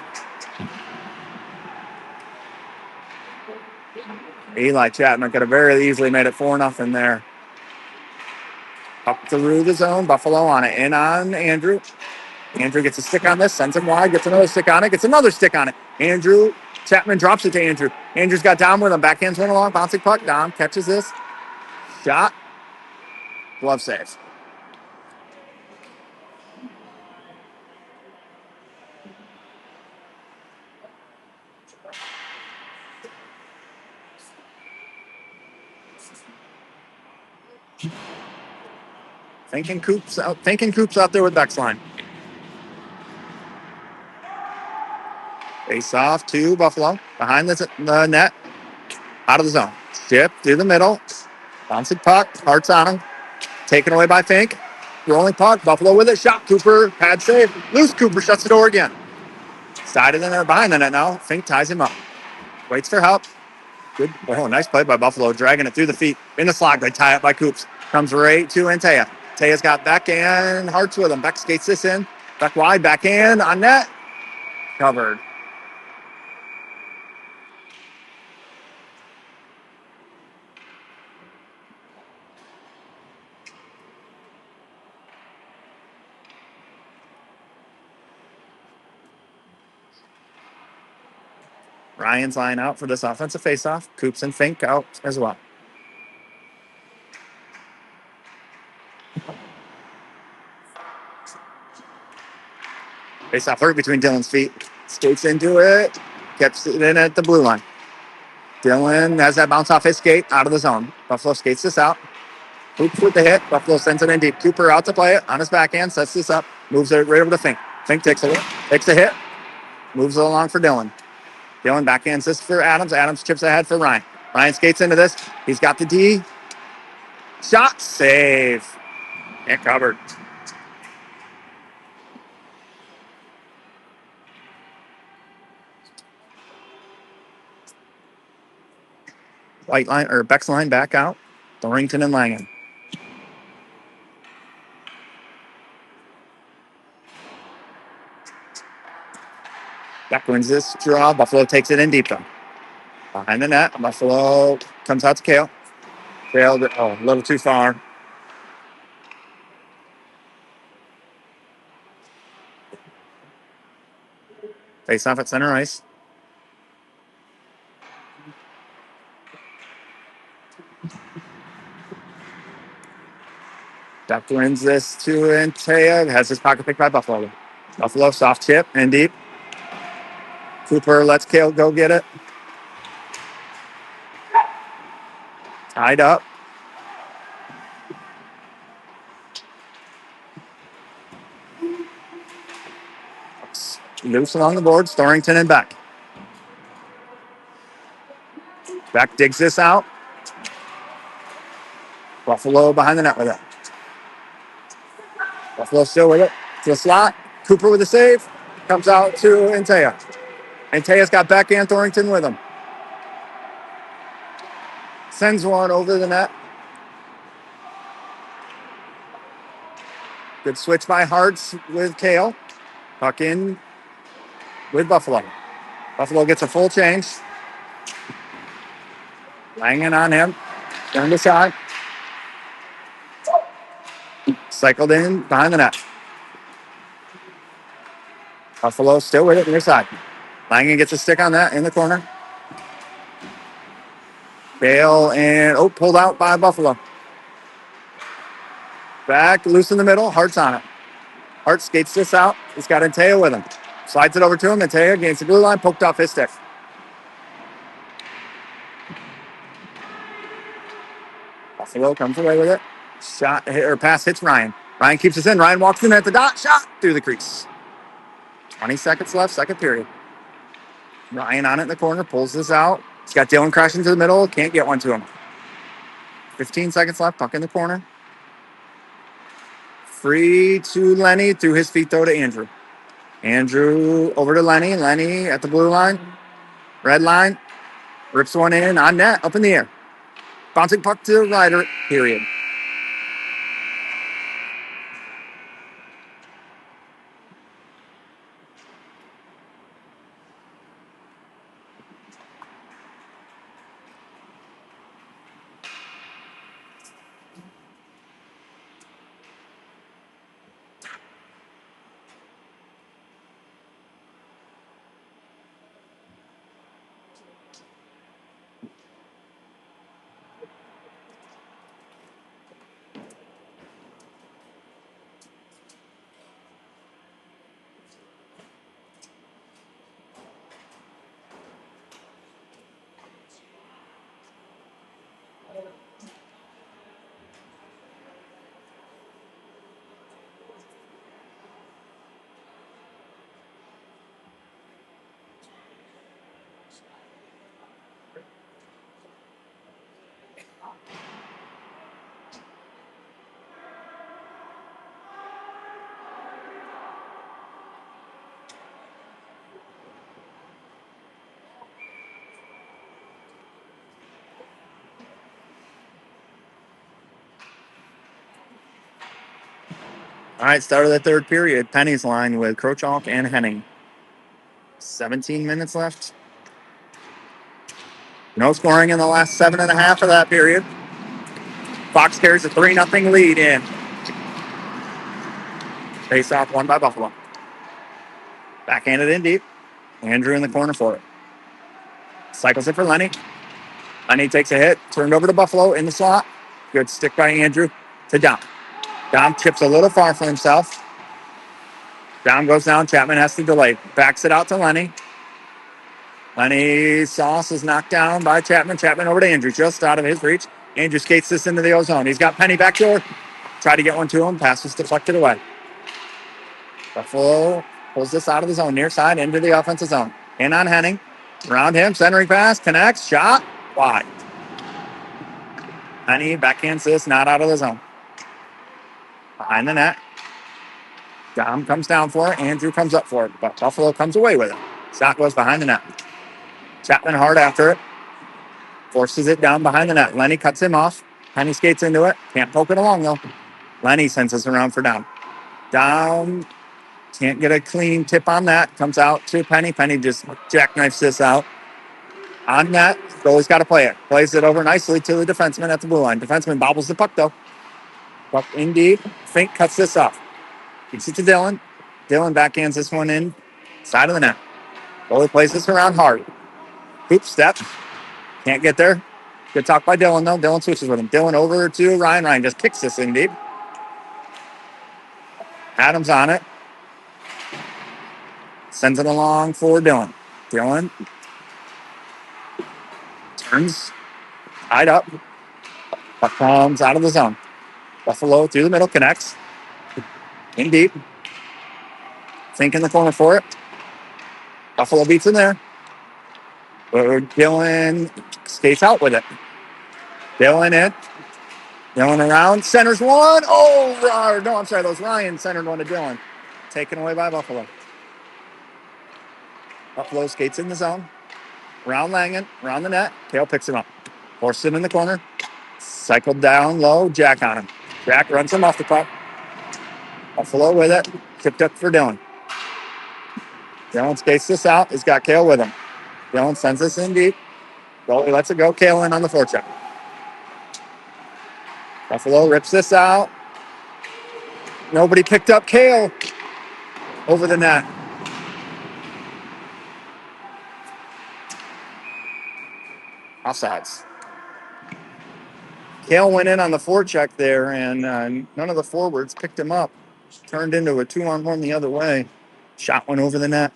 Eli Chapman could have very easily made it 4-0 there. Up through the zone. Buffalo on it. In on Andrew. Andrew gets a stick on this. Sends him wide. Gets another stick on it. Gets another stick on it. Andrew. Chapman drops it to Andrew. Andrew's got Dom with him. Backhands went along. Bouncing puck. Dom catches this. Shot. Glove save. Thinking Coops out there with Bexline. Face off to Buffalo. Behind the net. Out of the zone. Chip through the middle. Bouncing puck. Hearts on him. Taken away by Fink. Rolling puck. Buffalo with it. Shot. Cooper. Pad save. Loose. Cooper shuts the door again. Sided in there behind the net now. Fink ties him up. Waits for help. Good. Oh, nice play by Buffalo. Dragging it through the feet. In the slot. They tie it by Coops. Comes right to Antea. Taya's got Beck and Hartz with him. Beck skates this in. Beck wide. Backhand on net. Covered. Ryan's line out for this offensive faceoff. Coops and Fink out as well. Faceoff hurt between Dylan's feet. Skates into it. Gets it in at the blue line. Dylan has that bounce off his skate out of the zone. Buffalo skates this out. Coops with the hit. Buffalo sends it in deep. Cooper out to play it on his backhand. Sets this up. Moves it right over to Fink. Fink takes it. Takes the hit. Moves it along for Dylan. Dylan backhands this for Adams. Adams chips ahead for Ryan. Ryan skates into this. He's got the D. Shot. Save. And covered. White line or Beck's line back out. Thorrington and Langen. Beck wins this draw. Buffalo takes it in deep though. Behind the net. Buffalo comes out to Kale. Kale, a little too far. Face off at center ice. Beck wins this to Antea. Has his pocket picked by Buffalo. Buffalo soft chip and deep. Cooper lets Kale go get it. Tied up. Loose along the board. Storrington and Beck. Beck digs this out. Buffalo behind the net with it. Buffalo still with it. To the slot. Cooper with the save. Comes out to Antea. Antea's got Beck and Thornton with him. Sends one over the net. Good switch by Hartz with Kale. Puck in with Buffalo. Buffalo gets a full change. Langen on him. Turned aside. Cycled in behind the net. Buffalo still with it near side. Langen gets a stick on that in the corner. Bale and pulled out by Buffalo. Back loose in the middle. Hart's on it. Hart skates this out. He's got Antea with him. Slides it over to him. Antea gains the blue line. Poked off his stick. Buffalo comes away with it. Shot or pass hits Ryan. Ryan keeps us in. Ryan walks in at the dot. Shot through the crease. 20 seconds left. Second period. Ryan on it in the corner. Pulls this out. He's got Dylan crashing to the middle. Can't get one to him. 15 seconds left. Puck in the corner. Free to Lenny. Through his feet, though, to Andrew. Andrew over to Lenny. Lenny at the blue line. Red line. Rips one in on net. Up in the air. Bouncing puck to Ryder. Period. All right, start of the third period. Penny's line with Krochalk and Henning. 17 minutes left. No scoring in the last 7.5 of that period. Fox carries a 3-0 lead in. Face off won by Buffalo. Backhanded in deep. Andrew in the corner for it. Cycles it for Lenny. Lenny takes a hit. Turned over to Buffalo in the slot. Good stick by Andrew to Dom. Dom chips a little far for himself. Dom goes down. Chapman has to delay. Backs it out to Lenny. Lenny Sauce is knocked down by Chapman. Chapman over to Andrew, just out of his reach. Andrew skates this into the ozone. He's got Penny back door. Try to get one to him. Pass was deflected away. Buffalo pulls this out of the zone, near side, into the offensive zone. In on Henning. Around him, centering pass, connects, shot, wide. Henning backhands this, not out of the zone. Behind the net. Dom comes down for it. Andrew comes up for it, but Buffalo comes away with it. Shot goes behind the net. Chapman hard after it. Forces it down behind the net. Lenny cuts him off. Penny skates into it. Can't poke it along, though. Lenny sends us around for Dom. Dom can't get a clean tip on that. Comes out to Penny. Penny just jackknifes this out. On net, goalie's got to play it. Plays it over nicely to the defenseman at the blue line. Defenseman bobbles the puck, though. Puck in deep. Fink cuts this off. Keeps it to Dylan. Dylan backhands this one in. Side of the net. Goalie plays this around hard. Hoop step. Can't get there. Good talk by Dylan, though. Dylan switches with him. Dylan over to Ryan. Ryan just kicks this in deep. Adams on it. Sends it along for Dylan. Dylan turns. Tied up. Puck comes out of the zone. Buffalo through the middle, connects. In deep. Fink in the corner for it. Buffalo beats in there. Dylan skates out with it. Dylan in. Dylan around. Centers one. Oh, no, I'm sorry. That was Ryan centered one to Dylan. Taken away by Buffalo. Buffalo skates in the zone. Around Langen. Around the net. Kale picks him up. Forces him in the corner. Cycled down low. Jack on him. Jack runs him off the puck. Buffalo with it. Tipped up for Dylan. Dylan skates this out. He's got Kale with him. Dylan sends this in deep. Goalie lets it go. Kale in on the forecheck. Buffalo rips this out. Nobody picked up Kale over the net. Offsides. Kale went in on the forecheck there, and none of the forwards picked him up. Turned into a 2-on-1 the other way. Shot went over the net.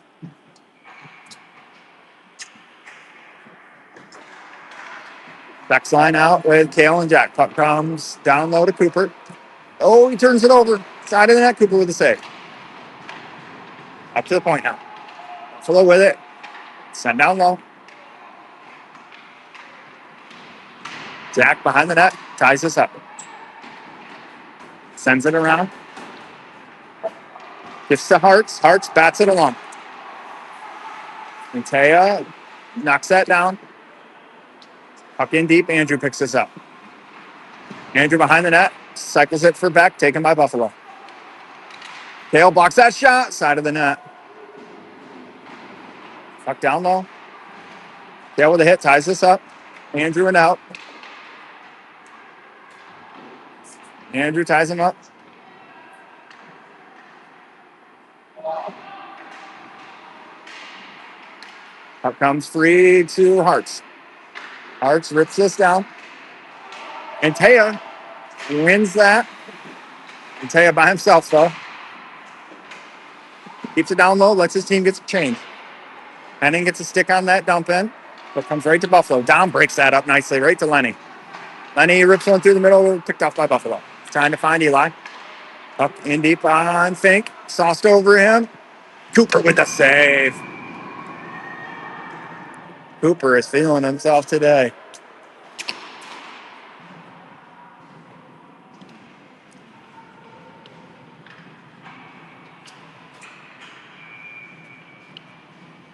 Beck's line out with Kale and Jack. Puck comes down low to Cooper. Oh, he turns it over. Side of the net. Cooper with the save. Up to the point now. Buffalo with it. Send down low. Jack behind the net. Ties this up. Sends it around. Gifts to Hartz. Hartz bats it along. And Taya knocks that down. Puck in deep. Andrew picks this up. Andrew behind the net. Cycles it for Beck. Taken by Buffalo. Kale blocks that shot. Side of the net. Puck down low. Kale with a hit. Ties this up. Andrew and out. Andrew ties him up. Puck comes free to Hartz. Hartz rips this down. And Taya wins that. And Taya by himself, though. Keeps it down low, lets his team get some change. Henning gets a stick on that dump in. But comes right to Buffalo. Dom breaks that up nicely, right to Lenny. Lenny rips one through the middle, picked off by Buffalo. Trying to find Eli. Up in deep on Fink. Sauced over him. Cooper with the save. Cooper is feeling himself today.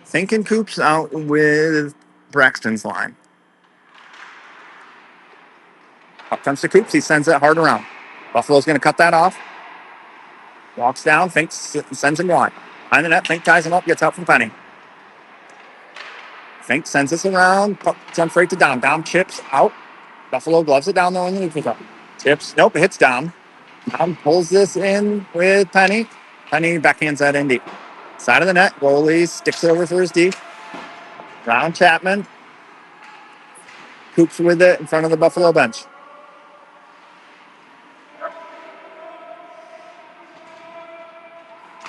Fink and Coop's out with Braxton's line. Up comes to Coops. He sends it hard around. Buffalo's going to cut that off. Walks down. Fink sends him wide. Behind the net. Fink ties him up. Gets out from Penny. Fink sends this around. Jumps right to Dom. Dom chips out. Buffalo gloves it down though in the neutral. Tips. Nope. It hits Dom. Dom pulls this in with Penny. Penny backhands that in deep. Side of the net. Goalie sticks it over for his D. Round Chapman. Coops with it in front of the Buffalo bench.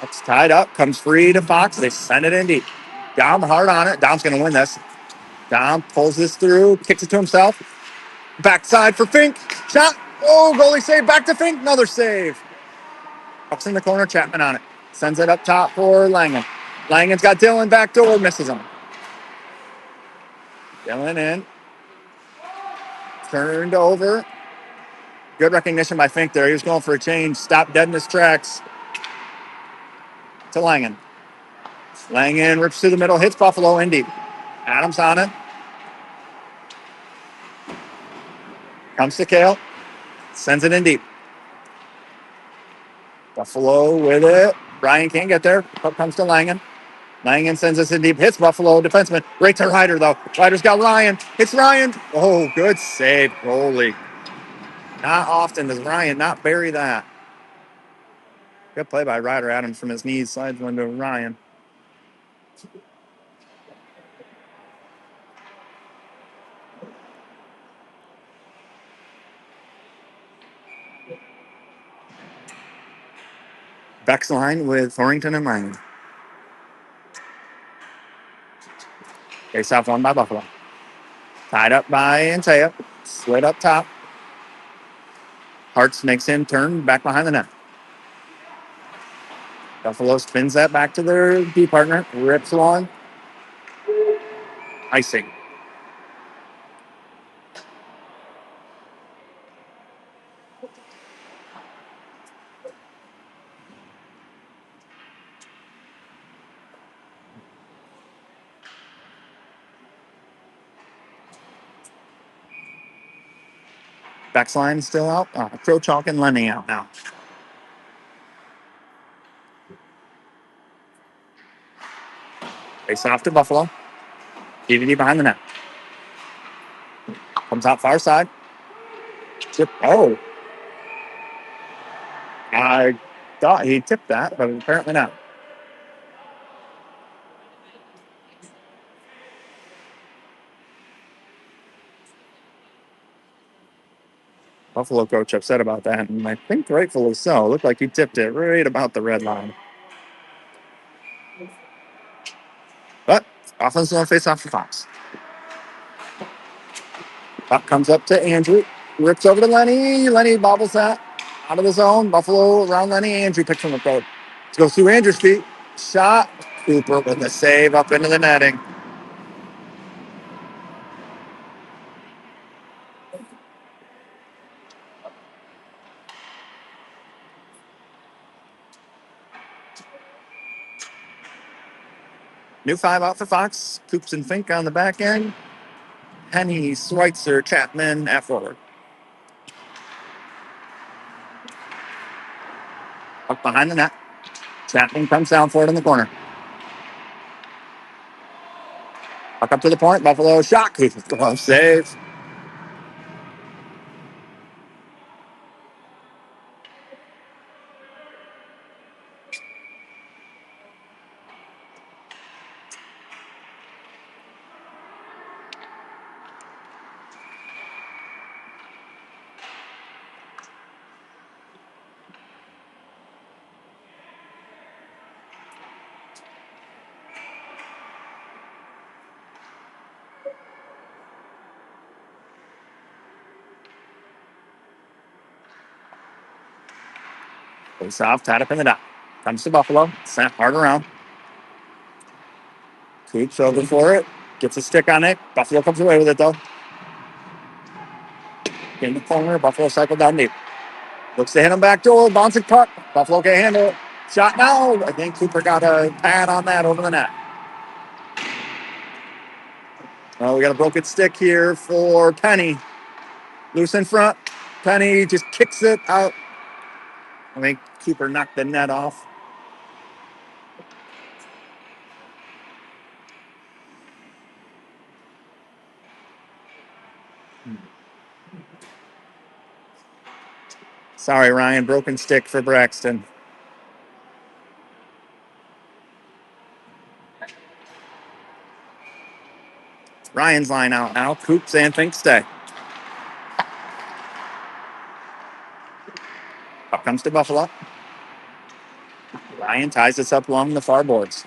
It's tied up. Comes free to Fox. They send it in deep. Dom hard on it. Dom's going to win this. Dom pulls this through. Kicks it to himself. Backside for Fink. Shot. Oh, goalie save. Back to Fink. Another save. Puck's in the corner. Chapman on it. Sends it up top for Langen. Langen's got Dylan backdoor. Misses him. Dylan in. Turned over. Good recognition by Fink there. He was going for a change. Stopped dead in his tracks. To Langen. Langen rips through the middle. Hits Buffalo in deep. Adams on it. Comes to Kale. Sends it in deep. Buffalo with it. Ryan can't get there. Puck comes to Langen. Langen sends us in deep. Hits Buffalo. Defenseman. Right to Ryder, though. Ryder's got Ryan. Hits Ryan. Oh, good save, goalie. Not often does Ryan not bury that. Good play by Ryder. Adams from his knees. Slides one to Ryan. Beck's line with Thornton and Langen. Face off one by Buffalo. Tied up by Antaya. Slid up top. Hartz makes him turn back behind the net. Buffalo spins that back to their D partner. Rips one. Icing. Backsline still out. Crow Chalk and Lenny out now. Face off to Buffalo. DVD behind the net. Comes out far side. Tip. Oh. I thought he tipped that, but apparently not. Buffalo coach upset about that, and I think rightfully so. Looked like he tipped it right about the red line. But offensive face off for Fox. Puck comes up to Andrew. Rips over to Lenny. Lenny bobbles that out of the zone. Buffalo around Lenny. Andrew picks from the road. Goes through Andrew's feet. Shot. Cooper with a save up into the netting. New 5 out for Fox. Coops and Fink on the back end. Henny, Schweitzer, Chapman at forward. Up behind the net. Chapman comes down for it in the corner. Puck up to the point. Buffalo shot. Cooper glove save. Face off, tied up in the dot. Comes to Buffalo. Sent hard around. Coops over for it. Gets a stick on it. Buffalo comes away with it, though. In the corner. Buffalo cycled down deep. Looks to hit him back door. Bouncing puck. Buffalo can't handle it. Shot now. I think Cooper got a pad on that over the net. We got a broken stick here for Penny. Loose in front. Penny just kicks it out. I think Cooper knocked the net off. Sorry, Ryan. Broken stick for Braxton. Ryan's line out now. Coops and Fink stay. Up comes to Buffalo. Ryan ties this up along the far boards.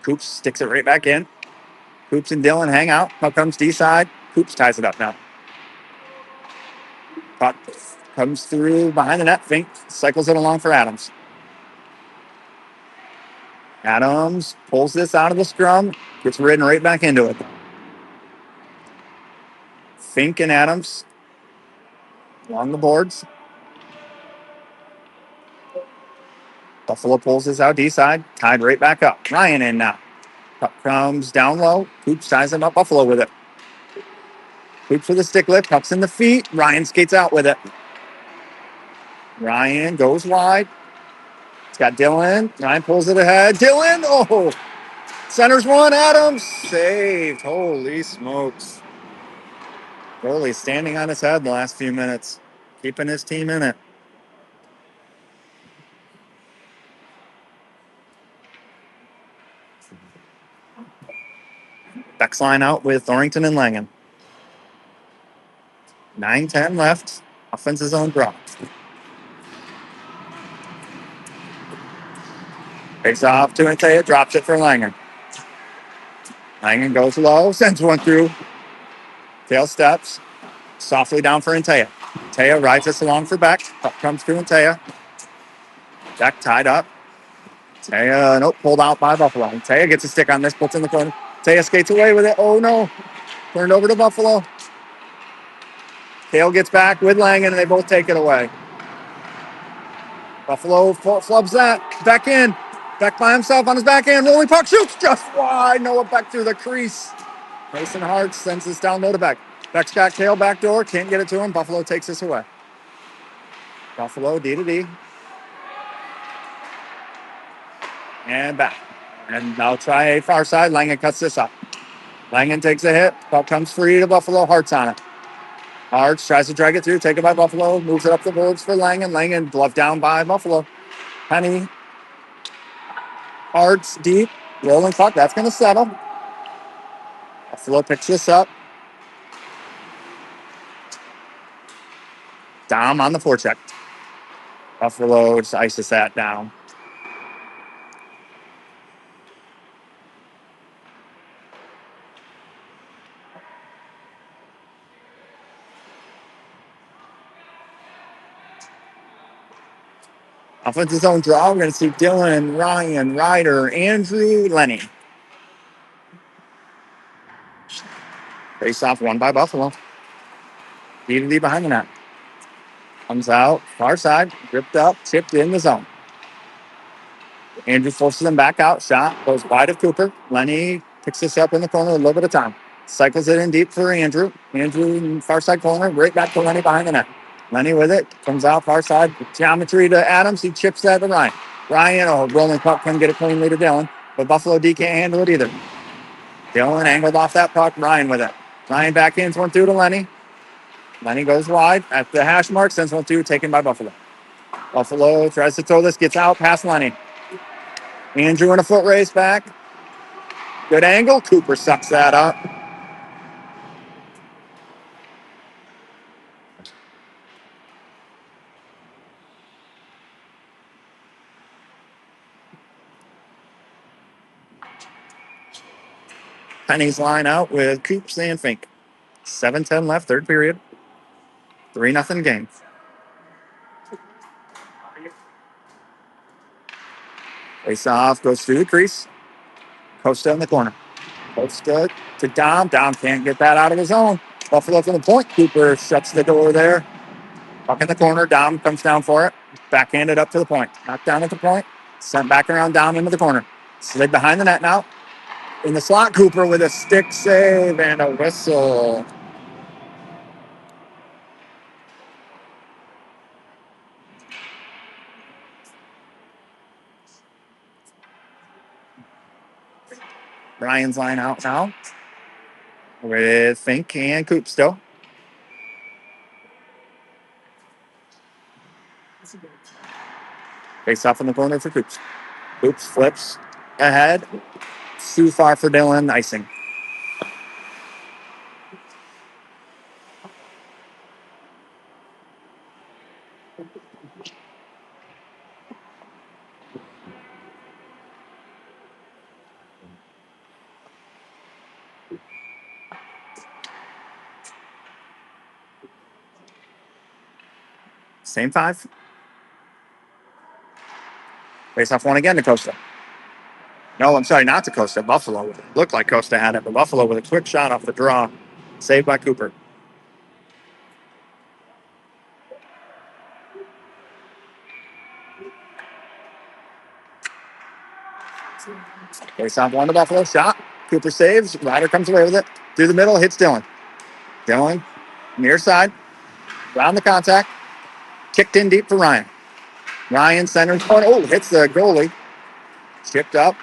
Coops sticks it right back in. Coops and Dylan hang out. Puck comes D side. Coops ties it up now. Puck comes through behind the net. Fink cycles it along for Adams. Adams pulls this out of the scrum. Gets ridden right back into it. Fink and Adams along the boards. Buffalo pulls this out D side. Tied right back up. Ryan in now. Puck comes down low. Coops ties him up. Buffalo with it. Coops with a stick lift. Puck's in the feet. Ryan skates out with it. Ryan goes wide. It's got Dylan. Ryan pulls it ahead. Dylan. Oh, centers one. Adams saved. Holy smokes. Goalie standing on his head the last few minutes. Keeping his team in it. Beck's line out with Thornton and Langen. 9:10 left. Offensive zone drop. Takes off to Antea. Drops it for Langen. Langen goes low. Sends one through. Tail steps. Softly down for Antea. Taya rides us along for Beck. Puck comes through and Taya. Beck tied up. Taya, nope, pulled out by Buffalo. Taya gets a stick on this, puts in the corner. Taya skates away with it. Oh no. Turned over to Buffalo. Kale gets back with Langen, and they both take it away. Buffalo flubs that. Beck in. Beck by himself on his backhand. Rolling puck shoots just wide. Noah Beck through the crease. Mason Hart sends this down low to Beck. Beck's got Kale back door. Can't get it to him. Buffalo takes this away. Buffalo D to D. And back. And now try a far side. Langen cuts this up. Langen takes a hit. Puck comes free to Buffalo. Hart's on it. Hart's tries to drag it through. Take it by Buffalo. Moves it up the boards for Langen. Langen bluffed down by Buffalo. Penny. Hart's deep. Rolling puck. That's going to settle. Buffalo picks this up. Dom on the forecheck. Buffalo just ices that down. Offensive zone draw. We're going to see Dylan, Ryan, Ryder, Andrew, Lenny. Face off won by Buffalo. D to D behind the net. Comes out, far side, ripped up, tipped in the zone. Andrew forces him back out. Shot goes wide of Cooper. Lenny picks this up in the corner a little bit of time. Cycles it in deep for Andrew. Andrew in far side corner, right back to Lenny behind the net. Lenny with it, comes out far side. Geometry to Adams. He chips that to Ryan. Ryan, rolling puck, couldn't get it cleanly to Dylan. But Buffalo D can't handle it either. Dylan angled off that puck. Ryan with it. Ryan backhands one through to Lenny. Lenny goes wide at the hash mark, sends one through, taken by Buffalo. Buffalo tries to throw this, gets out past Lenny. Andrew in a foot race back. Good angle. Cooper sucks that up. Penny's line out with Coops and Fink. 7:10 left, third period. 3-0 game. Face off, goes through the crease. Costa in the corner. Costa to Dom. Dom can't get that out of his own. Buffalo from the point. Cooper shuts the door there. Puck in the corner. Dom comes down for it. Backhanded up to the point. Knocked down at the point. Sent back around Dom into the corner. Slid behind the net now. In the slot, Cooper with a stick save and a whistle. Ryan's line out now with Fink and Coop still. Face off in the corner for Coops. Coops flips ahead. Too far for Dylan. Icing. Same five. Face off one again to Costa. No, I'm sorry, not to Costa. Buffalo. Looked like Costa had it, but Buffalo with a quick shot off the draw. Saved by Cooper. Face off one to Buffalo. Shot. Cooper saves. Ryder comes away with it. Through the middle. Hits Dylan. Dylan. Near side. Round the contact. Kicked in deep for Ryan. Ryan centers corner. Oh, hits the goalie. Chipped up.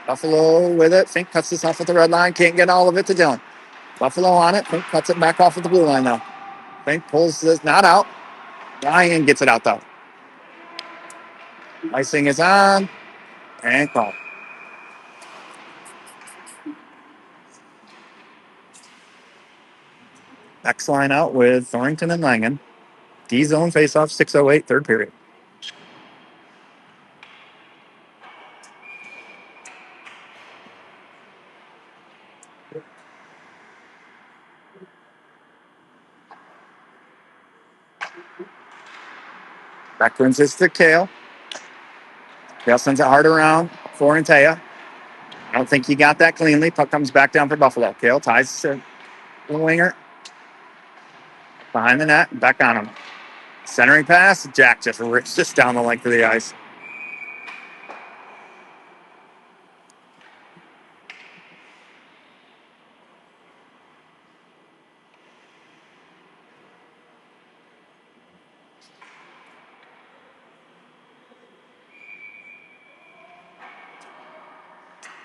Buffalo with it. Fink cuts this off at the red line. Can't get all of it to Dylan. Buffalo on it. Fink cuts it back off at the blue line now. Fink pulls this not out. Ryan gets it out though. Icing is on. And call. X line out with Thornton and Langen. D zone face off 6:08, third period. Back twins this to Kale. Kale sends it hard around for Antea. I don't think he got that cleanly. Puck comes back down for Buffalo. Kale ties to the winger. Behind the net. Back on him. Centering pass. Jack just rips this down the length of the ice.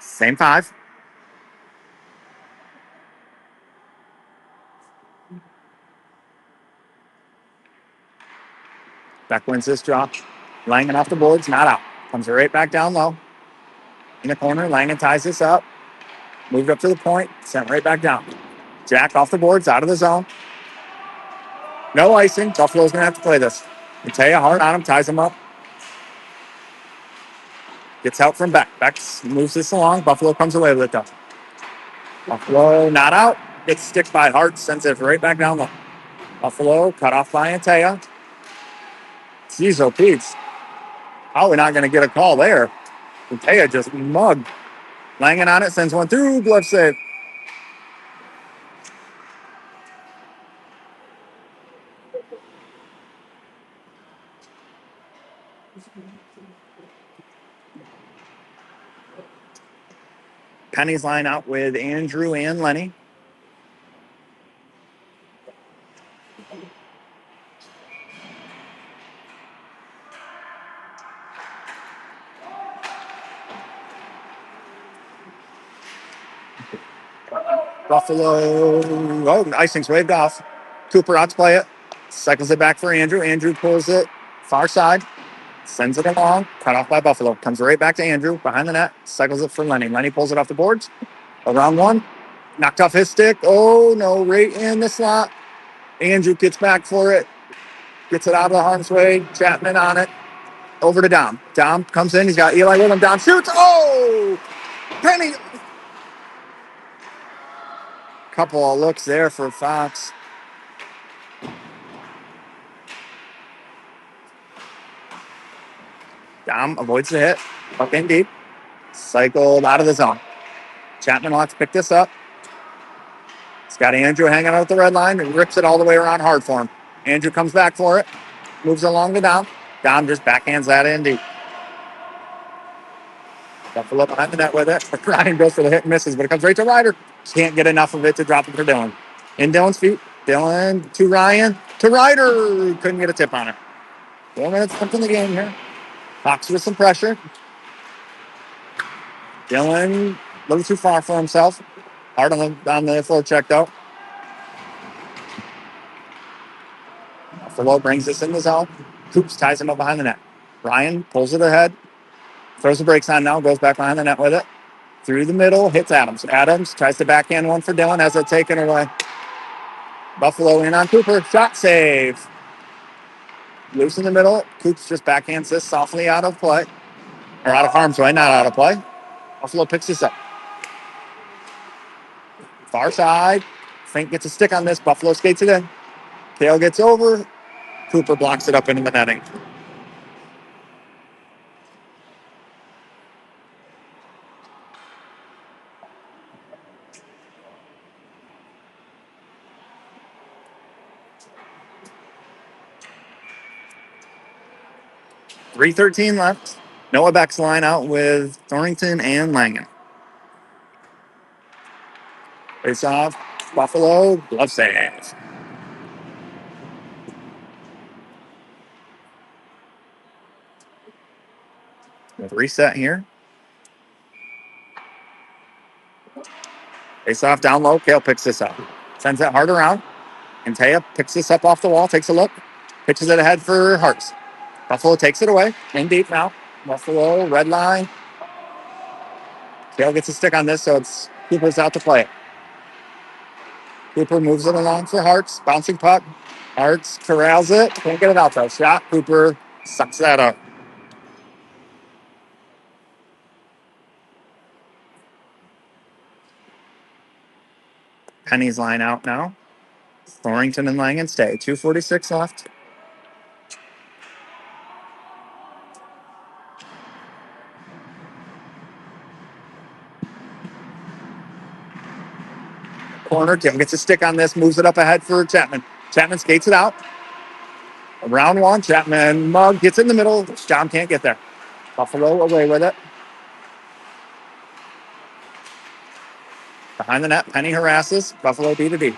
Same five. Beck wins this drop. Langen off the boards, not out. Comes right back down low. In the corner, Langen ties this up. Moved up to the point, sent right back down. Jack off the boards, out of the zone. No icing. Buffalo's going to have to play this. Mattea hard on him, ties him up. Gets help from Beck. Beck moves this along. Buffalo comes away with it, though. Buffalo not out. Gets sticked by Hart, sends it right back down low. Buffalo cut off by Antea. Jeez, oh, Pete's. How are we not going to get a call there? Antea just mugged. Langen on it, sends one through. Glove save. Penny's line out with Andrew and Lenny. Buffalo. Oh, icing's waved off. Cooper out to play it. Cycles it back for Andrew. Andrew pulls it far side. Sends it along. Cut off by Buffalo. Comes right back to Andrew behind the net. Cycles it for Lenny. Lenny pulls it off the boards. Around one. Knocked off his stick. Oh, no. Right in the slot. Andrew gets back for it. Gets it out of the harm's way. Chapman on it. Over to Dom. Dom comes in. He's got Eli with him. Dom shoots. Oh! Penny. Couple of looks there for Fox. Dom avoids the hit. Up in deep. Cycled out of the zone. Chapman wants to pick this up. He's got Andrew hanging out at the red line and rips it all the way around hard for him. Andrew comes back for it. Moves along to Dom. Dom just backhands that in deep. Buffalo behind the net with it. Ryan goes for the hit and misses, but it comes right to Ryder. Can't get enough of it to drop it for Dylan. In Dylan's feet. Dylan to Ryan. To Ryder. Couldn't get a tip on it. 4 minutes left in the game here. Fox with some pressure. Dylan a little too far for himself. Hard on the floor check, though. Buffalo brings this in the zone. Coops ties him up behind the net. Ryan pulls it ahead. Throws the brakes on now. Goes back behind the net with it. Through the middle. Hits Adams. Adams tries to backhand one for Dylan. Has it taken away. Buffalo in on Cooper. Shot save. Loose in the middle. Coops just backhands this softly out of play. Or out of harm's way. Not out of play. Buffalo picks this up. Far side. Fink gets a stick on this. Buffalo skates it in. Kale gets over. Cooper blocks it up into the netting. .313 left. Noah Beck's line out with Thornton and Langen. Face off. Buffalo. Glove save. Reset here. Face off down low. Kale picks this up. Sends it hard around. And Taya picks this up off the wall. Takes a look. Pitches it ahead for Hartz. Buffalo takes it away. In deep now. Buffalo. Red line. Kale gets a stick on this, so it's Cooper's out to play it. Cooper moves it along for Hartz. Bouncing puck. Hartz corrals it. Can't get it out though. Shot. Cooper sucks that up. Penny's line out now. Thornton and Langen stay. 2:46 left. corner. Tim gets a stick on this, moves it up ahead for Chapman. Chapman skates it out. Round one, Chapman mug gets in the middle. John can't get there. Buffalo away with it. Behind the net, Penny harasses. Buffalo B to B.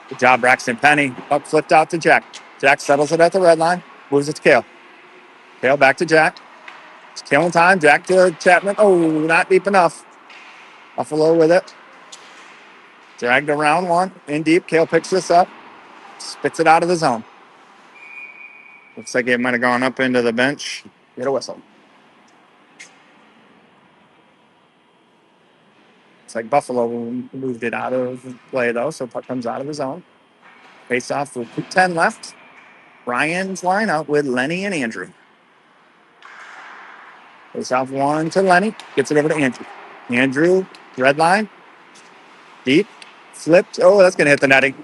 Good job, Braxton. Penny up flipped out to Jack. Jack settles it at the red line. Moves it to Kale. Kale back to Jack. It's killing time. Jack to Chapman. Oh, not deep enough. Buffalo with it. Dragged around one. In deep. Kale picks this up. Spits it out of the zone. Looks like it might have gone up into the bench. Get a whistle. It's like Buffalo moved it out of play, though, so puck comes out of the zone. Face off with 10 left. Ryan's line out with Lenny and Andrew. Face off one to Lenny. Gets it over to Andrew. Andrew, red line. Deep. Flipped. Oh, that's going to hit the netting.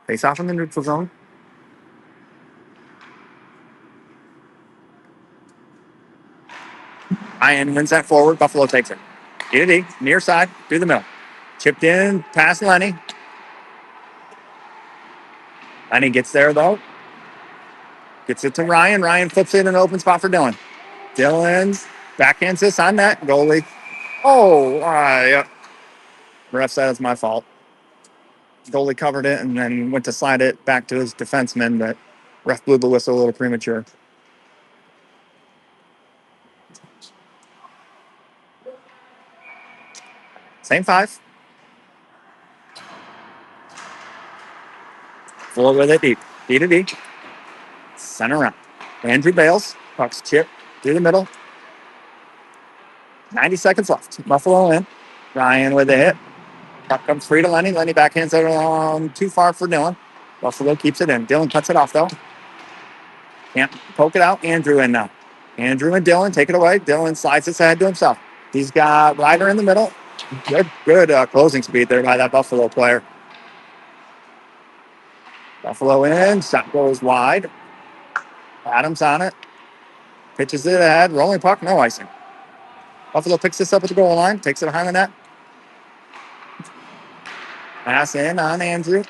Face off in the neutral zone. Ryan wins that forward. Buffalo takes it. D to D. Near side. Through the middle. Chipped in. Past Lenny. Lenny gets there, though. Gets it to Ryan. Ryan flips it in an open spot for Dylan. Dylan's backhands this on net. Goalie. Oh, yeah. Ref said it's my fault. Goalie covered it and then went to slide it back to his defenseman, but ref blew the whistle a little premature. Same five. Full with it deep. D to D. Center around. Andrew Bales. Puck's chip through the middle. 90 seconds left. Buffalo in. Ryan with a hit. Puck comes free to Lenny. Lenny backhands it along too far for Dylan. Buffalo keeps it in. Dylan cuts it off, though. Can't poke it out. Andrew in now. Andrew and Dylan take it away. Dylan slides his head to himself. He's got Ryder in the middle. Good closing speed there by that Buffalo player. Buffalo in. Shot goes wide. Adams on it. Pitches it ahead. Rolling puck. No icing. Buffalo picks this up at the goal line. Takes it behind the net. Pass in on Andrew.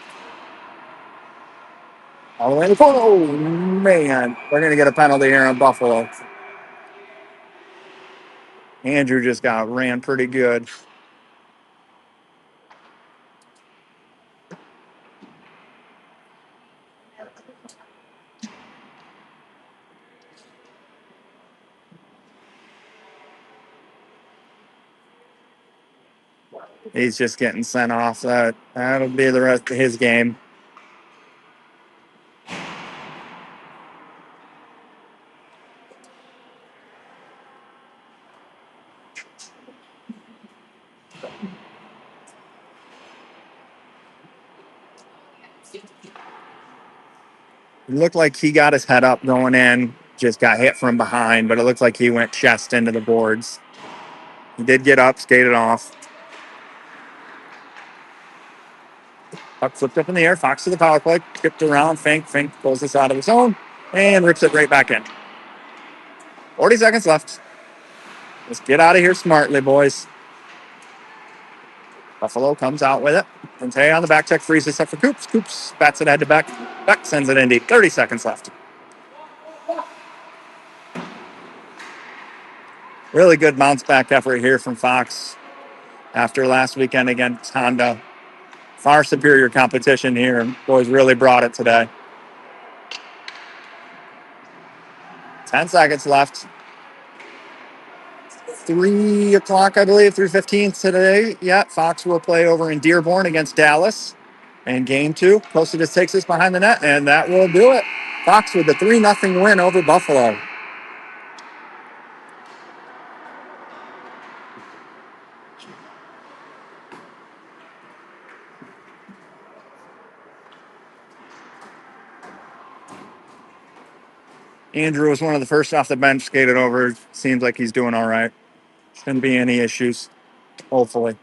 All the way to the corner. Oh, man. We're going to get a penalty here on Buffalo. Andrew just got ran pretty good. He's just getting sent off. That'll be the rest of his game. It looked like he got his head up going in, just got hit from behind, but it looked like he went chest into the boards. He did get up, skated off. Puck flipped up in the air. Fox to the power play. Tipped around. Fink pulls this out of his own and rips it right back in. 40 seconds left. Let's get out of here smartly, boys. Buffalo comes out with it. And Tay on the back check frees this up for Coops. Coops bats it head to back. Beck sends it in deep. 30 seconds left. Really good bounce back effort here from Fox after last weekend against Honda. Far superior competition here. Boys really brought it today. 10 seconds left. 3 o'clock, I believe, 3:15 today. Yeah, Fox will play over in Dearborn against Dallas. And game 2, Costa just takes us behind the net, and that will do it. Fox with the 3-0 win over Buffalo. Andrew was one of the first off the bench, skated over. Seems like he's doing all right. Shouldn't be any issues, hopefully.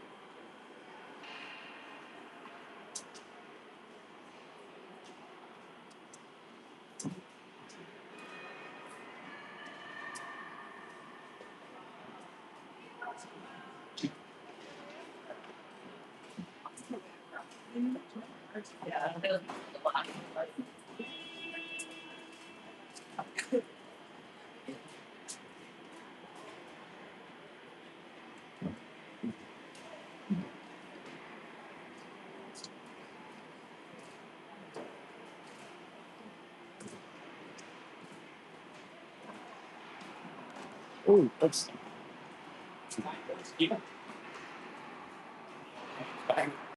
Ooh, oops.